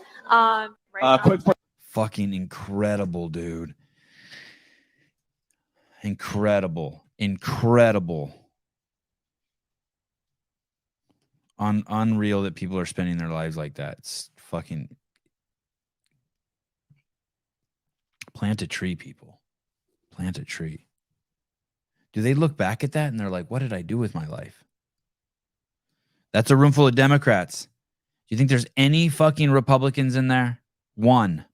Fucking incredible, dude. Incredible. unreal that people are spending their lives like that. It's fucking plant a tree, people. Plant a tree. Do they look back at that and they're like, what did I do with my life? That's a room full of Democrats. Do you think there's any fucking Republicans in there? One.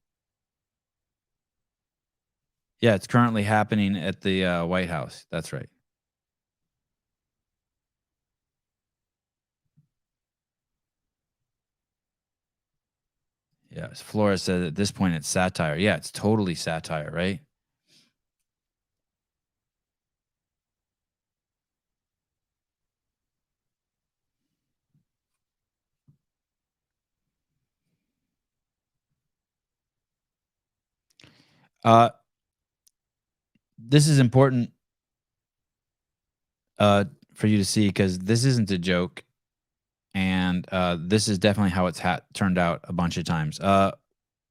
Yeah, it's currently happening at the White House. That's right. Yeah, as Flores said, at this point it's satire. Yeah, it's totally satire, right? This is important for you to see because this isn't a joke. And this is definitely how it's turned out a bunch of times.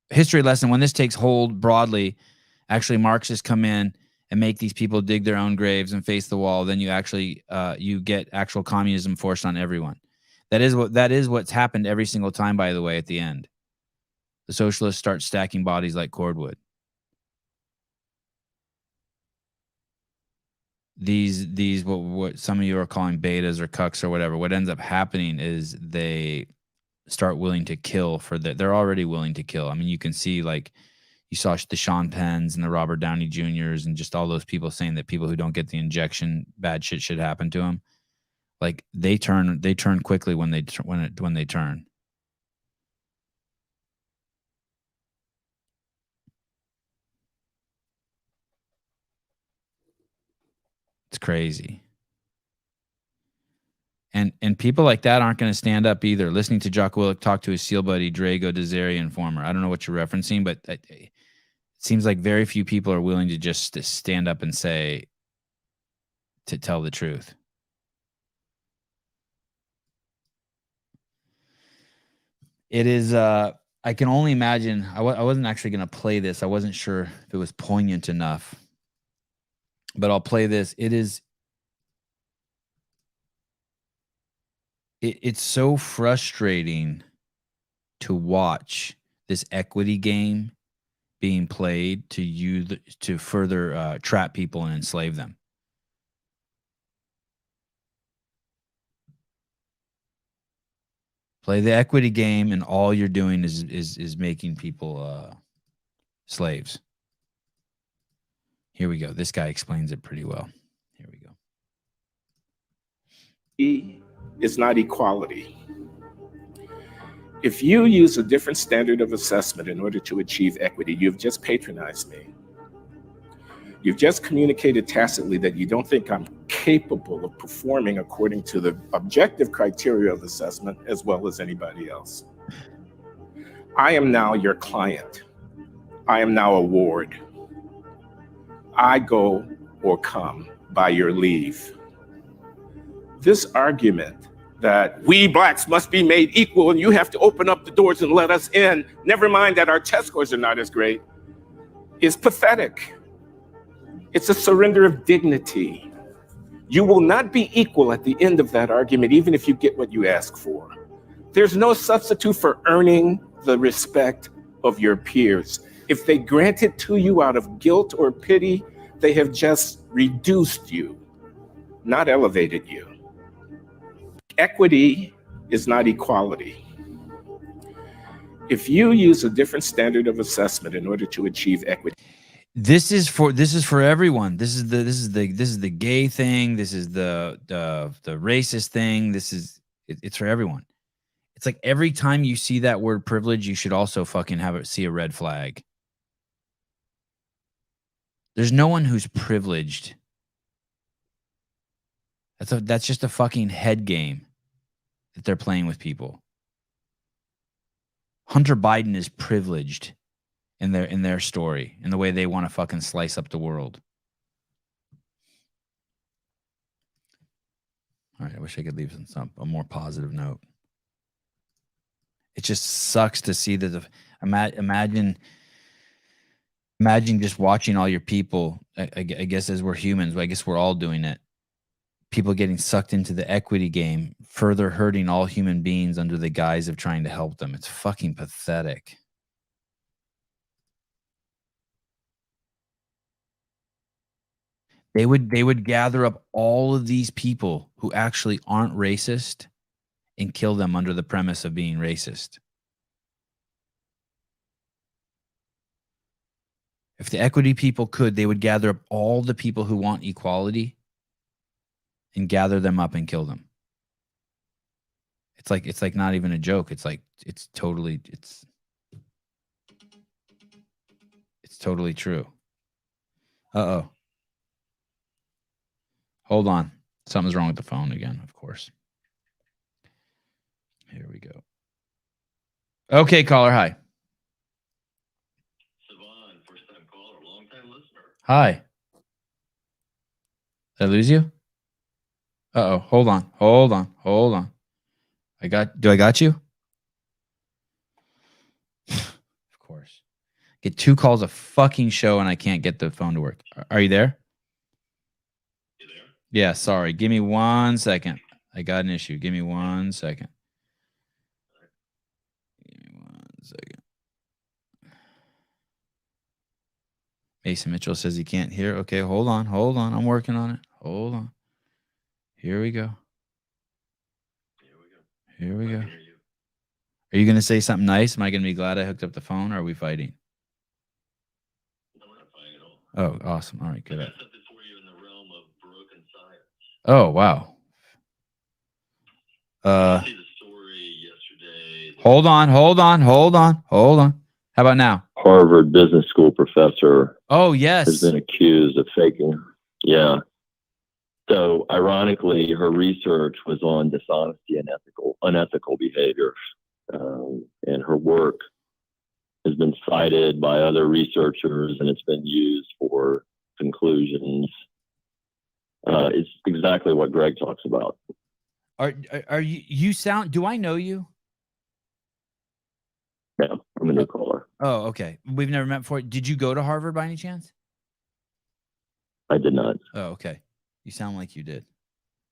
History lesson, when this takes hold broadly, actually Marxists come in and make these people dig their own graves and face the wall. Then you actually you get actual communism forced on everyone. That is what's happened every single time, by the way, at the end. The socialists start stacking bodies like cordwood. These what some of you are calling betas or cucks or whatever, what ends up happening is they start willing to kill for they're already willing to kill. I mean, you can see, like, you saw the Sean Penns and the Robert Downey Jr.'s and just all those people saying that people who don't get the injection, bad shit should happen to them. Like, they turn quickly when they turn. It's crazy. And people like that aren't going to stand up either. Listening to Jock Willock talk to his SEAL buddy, Drago Desarian former. I don't know what you're referencing, but it seems like very few people are willing to just stand up and say, to tell the truth. It is, I can only imagine, I wasn't actually going to play this. I wasn't sure if it was poignant enough, but I'll play this. It's so frustrating to watch this equity game being played to further trap people and enslave them. Play the equity game, and all you're doing is making people slaves. Here we go. This guy explains it pretty well. Here we go. Is not equality. If you use a different standard of assessment in order to achieve equity, you've just patronized me. You've just communicated tacitly that you don't think I'm capable of performing according to the objective criteria of assessment as well as anybody else. I am now your client. I am now a ward. I go or come by your leave. This argument that we blacks must be made equal and you have to open up the doors and let us in, never mind that our test scores are not as great, is pathetic. It's a surrender of dignity. You will not be equal at the end of that argument, even if you get what you ask for. There's no substitute for earning the respect of your peers. If they grant it to you out of guilt or pity, they have just reduced you, not elevated you. Equity is not equality. If you use a different standard of assessment in order to achieve equity, this is for everyone. This is the gay thing. This is the racist thing. It's for everyone. It's like every time you see that word privilege, you should also fucking see a red flag. There's no one who's privileged. That's just a fucking head game that they're playing with people. Hunter Biden is privileged in their story, in the way they want to fucking slice up the world. All right, I wish I could leave a more positive note. It just sucks to see that. Imagine just watching all your people. I guess as we're humans, I guess we're all doing it. people getting sucked into the equity game, further hurting all human beings under the guise of trying to help them. It's fucking pathetic. They would gather up all of these people who actually aren't racist and kill them under the premise of being racist. If the equity people could, they would gather up all the people who want equality and gather them up and kill them. It's like not even a joke. It's totally true. Uh-oh. Hold on. Something's wrong with the phone again, of course. Here we go. Okay, caller, hi. Sevan, first-time caller, long-time listener. Hi. Did I lose you? Uh-oh. Hold on. Do I got you? Of course. Get 2 calls a fucking show and I can't get the phone to work. Are you there? You there? Yeah, sorry. Give me 1 second. I got an issue. Give me 1 second. Mason Mitchell says he can't hear. Okay, hold on. I'm working on it. Hold on. Here we go. Are you going to say something nice? Am I going to be glad I hooked up the phone, or are we fighting? No, we're not fighting at all. Oh, awesome. All right, good. I got something for you in the realm of broken science. Oh, wow. I see the story yesterday. Hold on. How about now? Harvard Business School professor. Oh, yes. Has been accused of faking. Yeah. So ironically, her research was on dishonesty and unethical behavior. And her work has been cited by other researchers, and it's been used for conclusions. It's exactly what Greg talks about. Are you sound? Do I know you? Yeah, I'm a new caller. Oh, okay. We've never met before. Did you go to Harvard by any chance? I did not. Oh, okay. You sound like you did.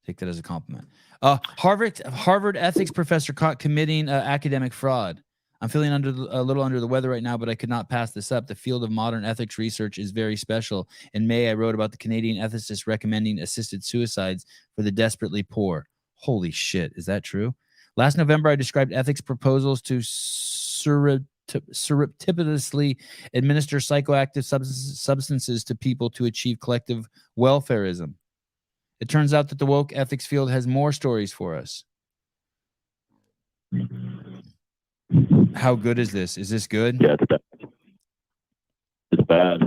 Take that as a compliment. Harvard ethics professor caught committing academic fraud. I'm feeling a little under the weather right now, but I could not pass this up. The field of modern ethics research is very special. In May, I wrote about the Canadian ethicist recommending assisted suicides for the desperately poor. Holy shit. Is that true? Last November, I described ethics proposals to surreptitiously administer psychoactive substances to people to achieve collective welfareism. It turns out that the woke ethics field has more stories for us. How good is this? Is this good? Yeah, it's bad. It's bad.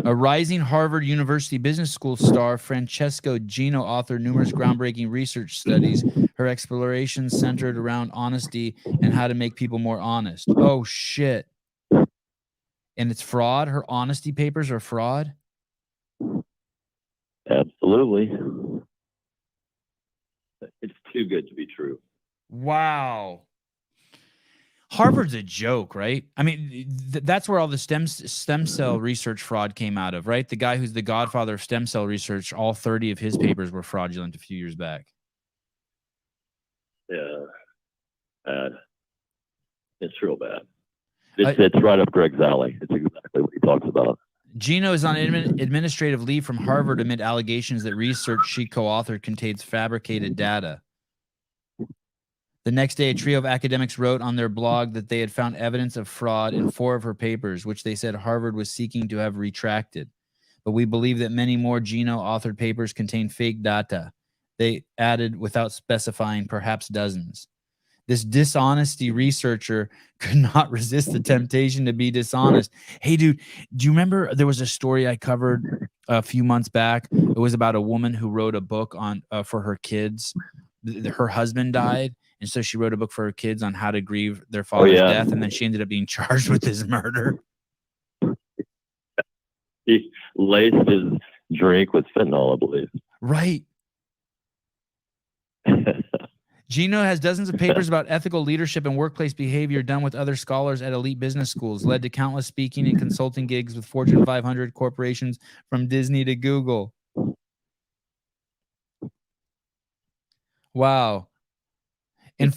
A rising Harvard University Business School star, Francesco Gino, authored numerous groundbreaking research studies. Her explorations centered around honesty and how to make people more honest. Oh, shit. And it's fraud? Her honesty papers are fraud? Absolutely. It's too good to be true. Wow. Harvard's a joke, right? I mean, that's where all the stem cell research fraud came out of, right? The guy who's the godfather of stem cell research, all 30 of his papers were fraudulent a few years back. Yeah. Bad. It's real bad. It's right up Greg's alley. It's exactly what he talks about. Gino is on administrative leave from Harvard amid allegations that research she co-authored contains fabricated data. The next day, a trio of academics wrote on their blog that they had found evidence of fraud in 4 of her papers, which they said Harvard was seeking to have retracted. But we believe that many more Gino-authored papers contain fake data. They added, without specifying, perhaps dozens. This dishonesty researcher could not resist the temptation to be dishonest. Hey, dude, do you remember there was a story I covered a few months back? It was about a woman who wrote a book on for her kids. Her husband died, and so she wrote a book for her kids on how to grieve their father's death, and then she ended up being charged with his murder. He laced his drink with fentanyl, I believe. Right. Gino has dozens of papers about ethical leadership and workplace behavior done with other scholars at elite business schools, led to countless speaking and consulting gigs with Fortune 500 corporations from Disney to Google. Wow. And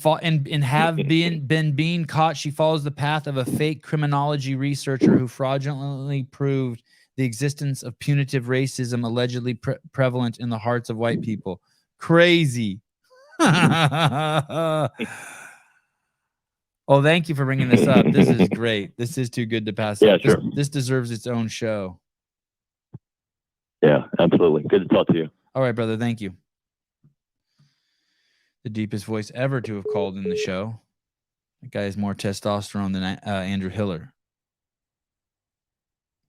have been being caught, she follows the path of a fake criminology researcher who fraudulently proved the existence of punitive racism allegedly prevalent in the hearts of white people. Crazy. Oh, thank you for bringing this up. This is great. This is too good to pass up. Sure. This deserves its own show. Yeah, absolutely. Good to talk to you. All right, brother. Thank you. The deepest voice ever to have called in the show. That guy has more testosterone than Andrew Hiller.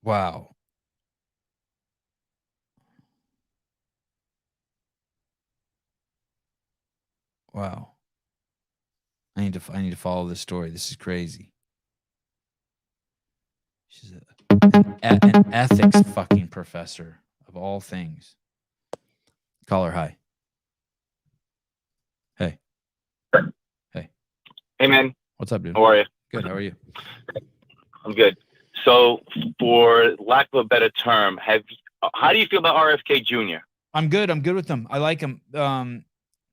Wow. Wow. I need to follow this story. This is crazy. She's an ethics fucking professor of all things. Call her. Hi. Hey. Hey. Hey, man. What's up, dude? How are you? Good. How are you? I'm good. So, for lack of a better term, how do you feel about RFK Jr.? I'm good. I'm good with him. I like him.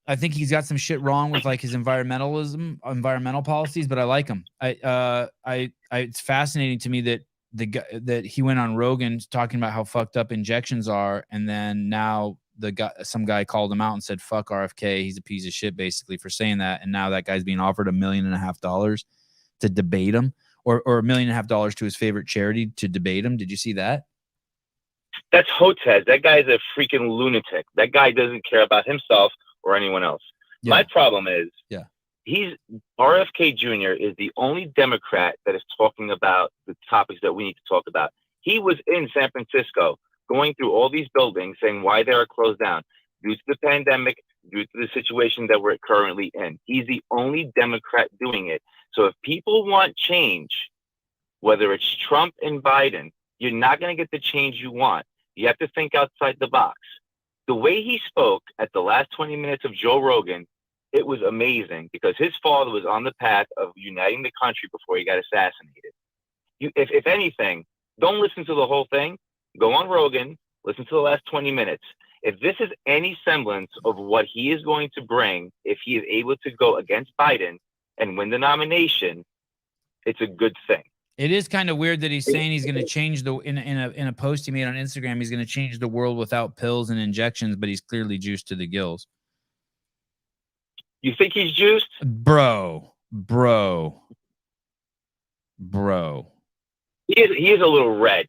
I think he's got some shit wrong with like his environmental policies, but I like him. It's fascinating to me that that he went on Rogan talking about how fucked up injections are, and then now some guy called him out and said, "Fuck RFK, he's a piece of shit," basically for saying that, and now that guy's being offered $1.5 million to debate him, or $1.5 million to his favorite charity to debate him. Did you see that? That's Hotez. That guy's a freaking lunatic. That guy doesn't care about himself or anyone else. Yeah. My problem is, RFK Jr. is the only Democrat that is talking about the topics that we need to talk about. He was in San Francisco going through all these buildings saying why they are closed down due to the pandemic, due to the situation that we're currently in. He's the only Democrat doing it. So if people want change, whether it's Trump and Biden, you're not going to get the change you want. You have to think outside the box. The way he spoke at the last 20 minutes of Joe Rogan, it was amazing because his father was on the path of uniting the country before he got assassinated. If anything, don't listen to the whole thing. Go on Rogan, listen to the last 20 minutes. If this is any semblance of what he is going to bring, if he is able to go against Biden and win the nomination, it's a good thing. It is kind of weird that he's saying he's going to change in a post he made on Instagram. He's going to change the world without pills and injections, but he's clearly juiced to the gills. You think he's juiced? Bro. He is a little red.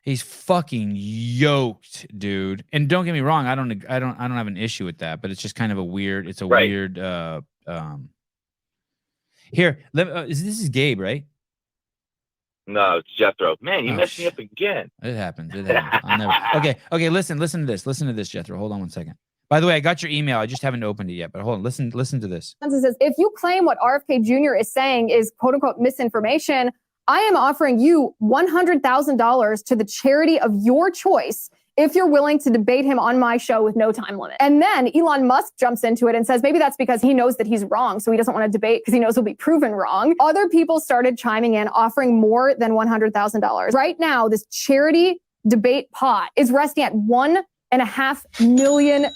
He's fucking yoked, dude. And don't get me wrong, I don't have an issue with that, but it's just kind of a weird. It's a weird. Here, this is Gabe, right? No, it's Jethro. Man, you messed me up again. It happens. I'll never. Okay. Listen to this, Jethro. Hold on 1 second. By the way, I got your email. I just haven't opened it yet. But hold on. Listen to this. If you claim what RFK Jr. is saying is quote unquote misinformation, I am offering you $100,000 to the charity of your choice if you're willing to debate him on my show with no time limit. And then Elon Musk jumps into it and says maybe that's because he knows that he's wrong, so he doesn't want to debate because he knows he'll be proven wrong. Other people started chiming in, offering more than $100,000. Right now, this charity debate pot is resting at $1.5 million.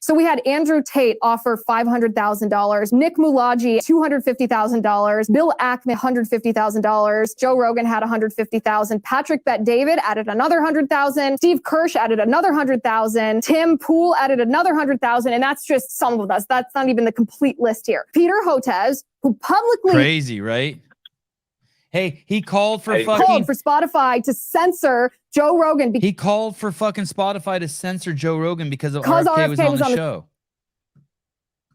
So we had Andrew Tate offer $500,000, Nick Mulaji $250,000, Bill Ackman $150,000, Joe Rogan had $150,000, Patrick Bet-David added another $100,000, Steve Kirsch added another $100,000, Tim Pool added another $100,000, and that's just some of us. That's not even the complete list here. Peter Hotez, who publicly crazy, right? Hey, he called for Spotify to censor Joe Rogan. He called for fucking Spotify to censor Joe Rogan because RFK was on the show.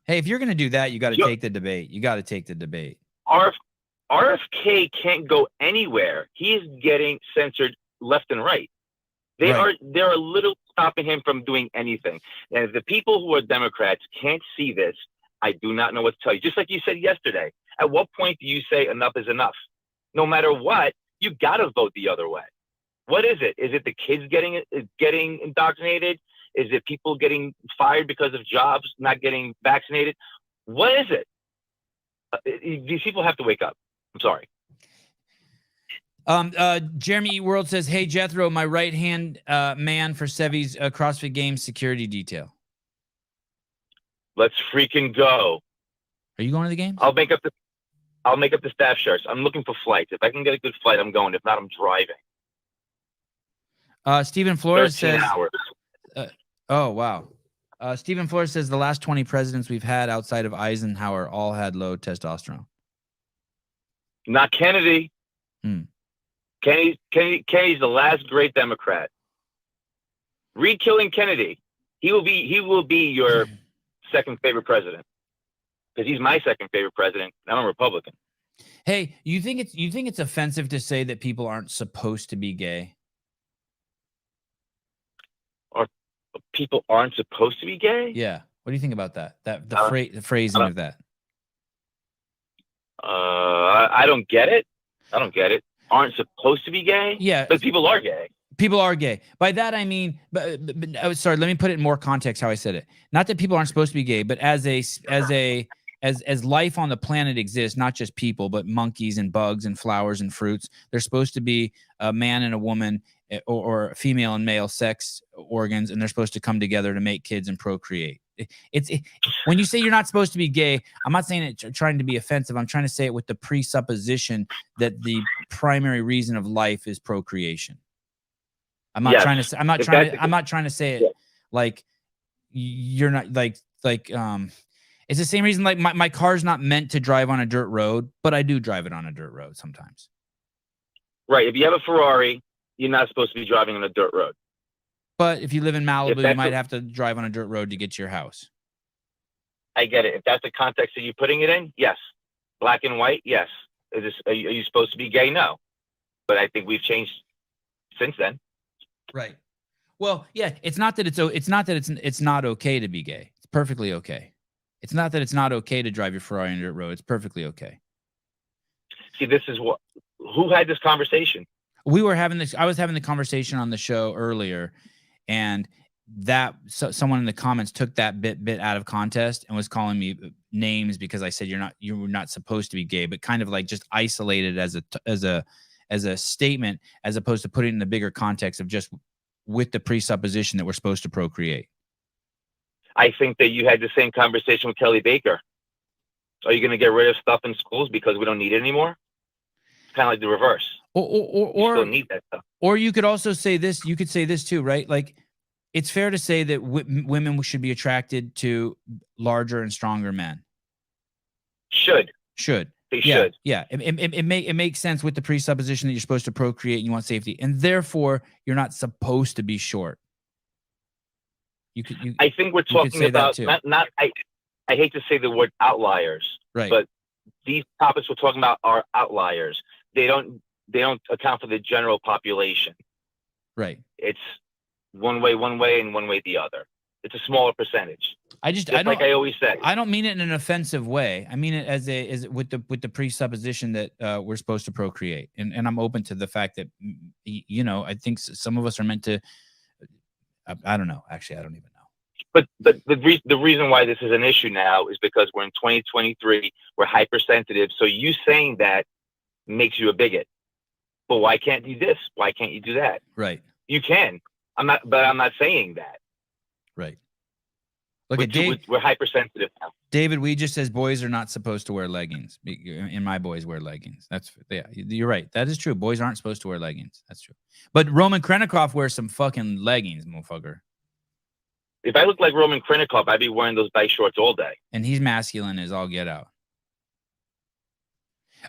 Hey, if you're going to do that, you got to take the debate. You got to take the debate. RFK can't go anywhere. He is getting censored left and right. They're literally stopping him from doing anything. And if the people who are Democrats can't see this, I do not know what to tell you. Just like you said yesterday, at what point do you say enough is enough? No matter what, you got to vote the other way. What is it? Is it the kids getting indoctrinated? Is it people getting fired because of jobs, not getting vaccinated? What is it? These people have to wake up. I'm sorry. Jeremy E. World says, hey, Jethro, my right-hand man for Sevy's CrossFit Games security detail. Let's freaking go. Are you going to the game? I'll make up the staff shirts. I'm looking for flights. If I can get a good flight, I'm going. If not, I'm driving. Stephen Flores 13 says. hours. Oh wow. Stephen Flores says the last 20 presidents we've had outside of Eisenhower all had low testosterone. Not Kennedy. Kennedy's the last great Democrat. Read Killing Kennedy. He will be your second favorite president, because he's my second favorite president. I'm a Republican. Hey, you think it's offensive to say that people aren't supposed to be gay? Or people aren't supposed to be gay? Yeah. What do you think about that? The phrasing of that. I don't get it. Aren't supposed to be gay? Yeah. But people are gay. People are gay. By that I mean, but sorry, let me put it in more context how I said it. Not that people aren't supposed to be gay, but as life on the planet exists, not just people, but monkeys and bugs and flowers and fruits, there's supposed to be a man and a woman, or female and male sex organs, and they're supposed to come together to make kids and procreate. When you say you're not supposed to be gay, I'm not saying it trying to be offensive. I'm trying to say it with the presupposition that the primary reason of life is procreation. I'm not trying to say it like you're not like it's the same reason like my car's not meant to drive on a dirt road, but I do drive it on a dirt road sometimes. Right. If you have a Ferrari, you're not supposed to be driving on a dirt road. But if you live in Malibu, you might have to drive on a dirt road to get to your house. I get it. If that's the context that you're putting it in, yes. Black and white, yes. Are you supposed to be gay? No. But I think we've changed since then. Right. Well, yeah. It's not that it's not okay to be gay. It's perfectly okay. It's not that it's not okay to drive your Ferrari on a dirt road. It's perfectly okay. See, who had this conversation? I was having the conversation on the show earlier, and someone in the comments took that bit out of context and was calling me names because I said you were not supposed to be gay, but kind of like just isolated as a statement, as opposed to putting it in the bigger context of just with the presupposition that we're supposed to procreate. I think that you had the same conversation with Kelly Baker. Are you going to get rid of stuff in schools because we don't need it anymore? It's kind of like the reverse. Or you still need that stuff. Or you could also say this. You could say this too, right? Like, it's fair to say that women should be attracted to larger and stronger men. Should. They should. Yeah. It makes sense with the presupposition that you're supposed to procreate and you want safety, and therefore you're not supposed to be short. I think we're talking about not. I hate to say the word outliers, right? But these topics we're talking about are outliers. They don't account for the general population. Right. It's one way, and one way the other. It's a smaller percentage. Like I always say. I don't mean it in an offensive way. I mean it as with the presupposition that we're supposed to procreate, and I'm open to the fact that I think some of us are meant to. I don't know. Actually, I don't even know. But the reason why this is an issue now is because we're in 2023. We're hypersensitive. So you saying that makes you a bigot. But why can't you do this? Why can't you do that? Right. You can. I'm not saying that. Right. Look at Dave. We're hypersensitive now. David Wee just says boys are not supposed to wear leggings. And my boys wear leggings. You're right. That is true. Boys aren't supposed to wear leggings. That's true. But Roman Krennikov wears some fucking leggings, motherfucker. If I look like Roman Krennikov, I'd be wearing those bike shorts all day. And he's masculine as all get out.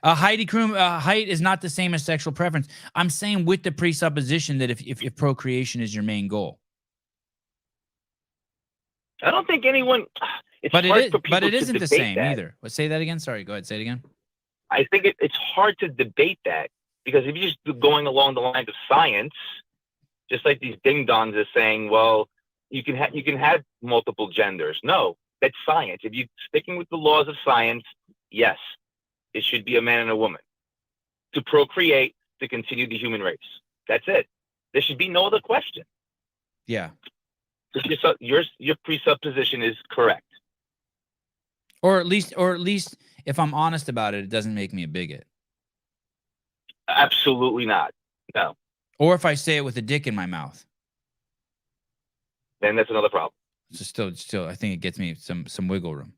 Heidi Kroom, height is not the same as sexual preference. I'm saying with the presupposition that if procreation is your main goal. I don't think anyone. But it isn't the same either. But say that again. Sorry, go ahead. Say it again. I think it's hard to debate that, because if you're just going along the lines of science, just like these ding dongs are saying, well, you can have multiple genders. No, that's science. If you're sticking with the laws of science, yes, it should be a man and a woman to procreate, to continue the human race. That's it. There should be no other question. Yeah. Your presupposition is correct. Or at least, if I'm honest about it, it doesn't make me a bigot. Absolutely not. No. Or if I say it with a dick in my mouth. Then that's another problem. So still, I think it gets me some wiggle room.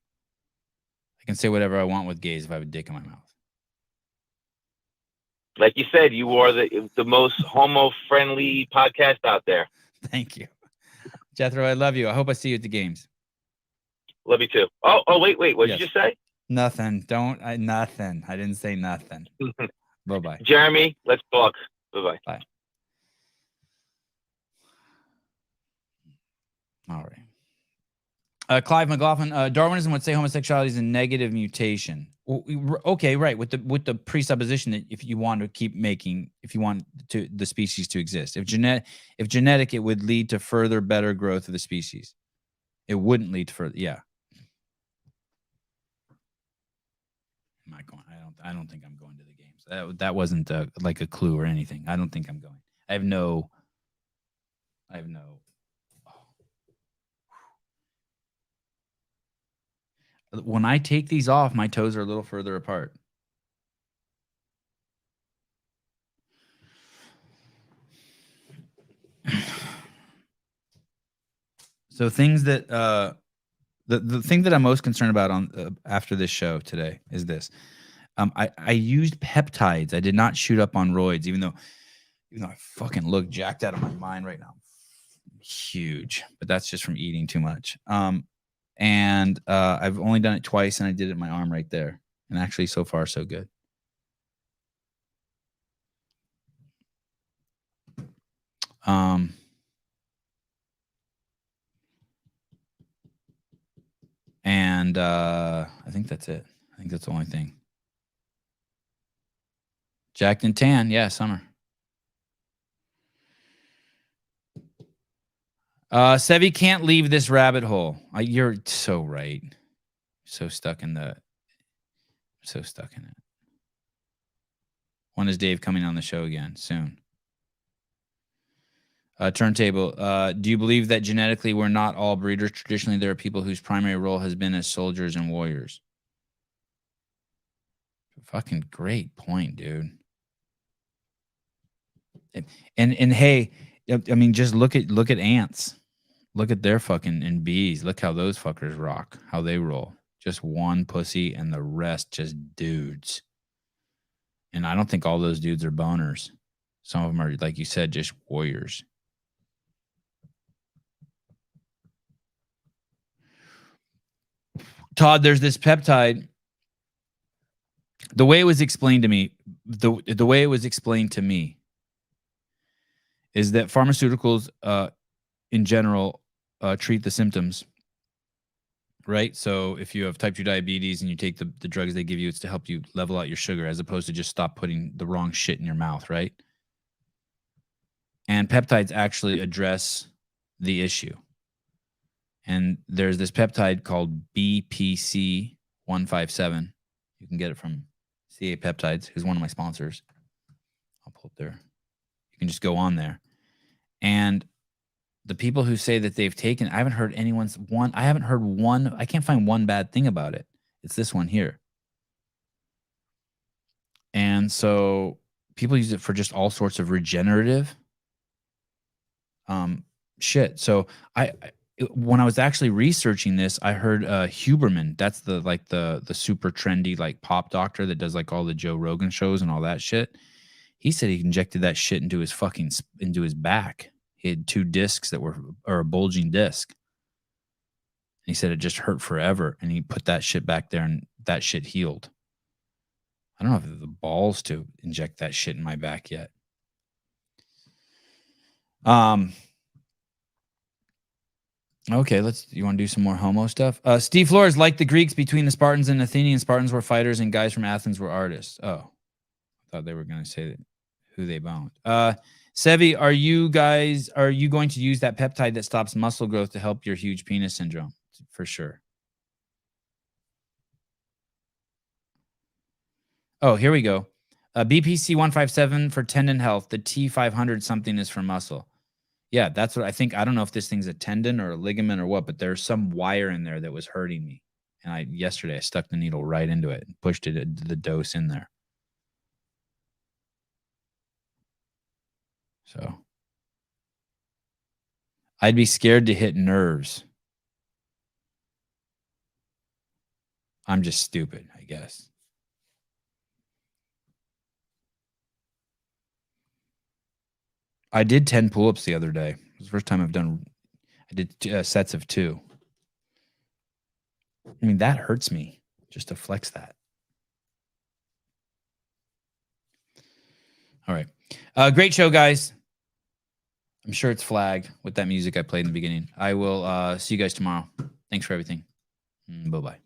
I can say whatever I want with gays if I have a dick in my mouth. Like you said, you are the most homo-friendly podcast out there. Thank you. Jethro, I love you. I hope I see you at the games. Love you too. Oh, wait. What did you just say? Nothing. Nothing. I didn't say nothing. Bye-bye. Jeremy, let's talk. Bye-bye. Bye. All right. Clive McLaughlin, Darwinism would say homosexuality is a negative mutation. Okay, right. With the presupposition that if you want to keep making, if you want the species to exist, if genetic, it would lead to further better growth of the species. It wouldn't lead to further. Yeah. Am I going? I don't think I'm going to the games. That wasn't like a clue or anything. I don't think I'm going. I have no. When I take these off, my toes are a little further apart. So things that the thing that I'm most concerned about on after this show today is this. I used peptides. I did not shoot up on roids, even though I fucking look jacked out of my mind right now. Huge, but that's just from eating too much. And I've only done it twice, and I did it in my arm right there. And actually, so far, so good. And I think that's it. I think that's the only thing. Jacked and tan. Yeah, summer. Sevi can't leave this rabbit hole. You're so right. So stuck in it. When is Dave coming on the show again? Soon. Turntable. Do you believe that genetically we're not all breeders? Traditionally, there are people whose primary role has been as soldiers and warriors. Fucking great point, dude. And hey, I mean, just look at ants. Look at their fucking and bees. Look how those fuckers rock. How they roll. Just one pussy and the rest just dudes. And I don't think all those dudes are boners. Some of them are, like you said, just warriors. Todd, there's this peptide. The way it was explained to me, the way it was explained to me is that pharmaceuticals in general treat the symptoms, right? So if you have type 2 diabetes and you take the drugs they give you, it's to help you level out your sugar as opposed to just stop putting the wrong shit in your mouth, right? And peptides actually address the issue. And there's this peptide called BPC 157. You can get it from CA Peptides, who's one of my sponsors. I'll pull up there. You can just go on there. And the people who say that they've taken, I haven't heard I can't find one bad thing about it. It's this one here. And so people use it for just all sorts of regenerative shit. So when I was actually researching this, I heard Huberman. That's the super trendy like pop doctor that does like all the Joe Rogan shows and all that shit. He said he injected that shit into his back. He had 2 discs or a bulging disc. He said it just hurt forever, and he put that shit back there, and that shit healed. I don't know if I have the balls to inject that shit in my back yet. Okay, you want to do some more homo stuff? Steve Flores, like the Greeks between the Spartans and Athenian, Spartans were fighters and guys from Athens were artists. Oh, I thought they were going to say that who they boned. Sevi, are you going to use that peptide that stops muscle growth to help your huge penis syndrome? For sure. Oh, here we go. BPC 157 for tendon health. The T500 something is for muscle. Yeah, that's what I think. I don't know if this thing's a tendon or a ligament or what, but there's some wire in there that was hurting me. And yesterday I stuck the needle right into it and pushed the dose in there. So I'd be scared to hit nerves. I'm just stupid, I guess. I did 10 pull-ups the other day. It was the first time I did sets of 2. I mean, that hurts me just to flex that. All right. Great show, guys. I'm sure it's flagged with that music I played in the beginning. I will see you guys tomorrow. Thanks for everything. Bye-bye.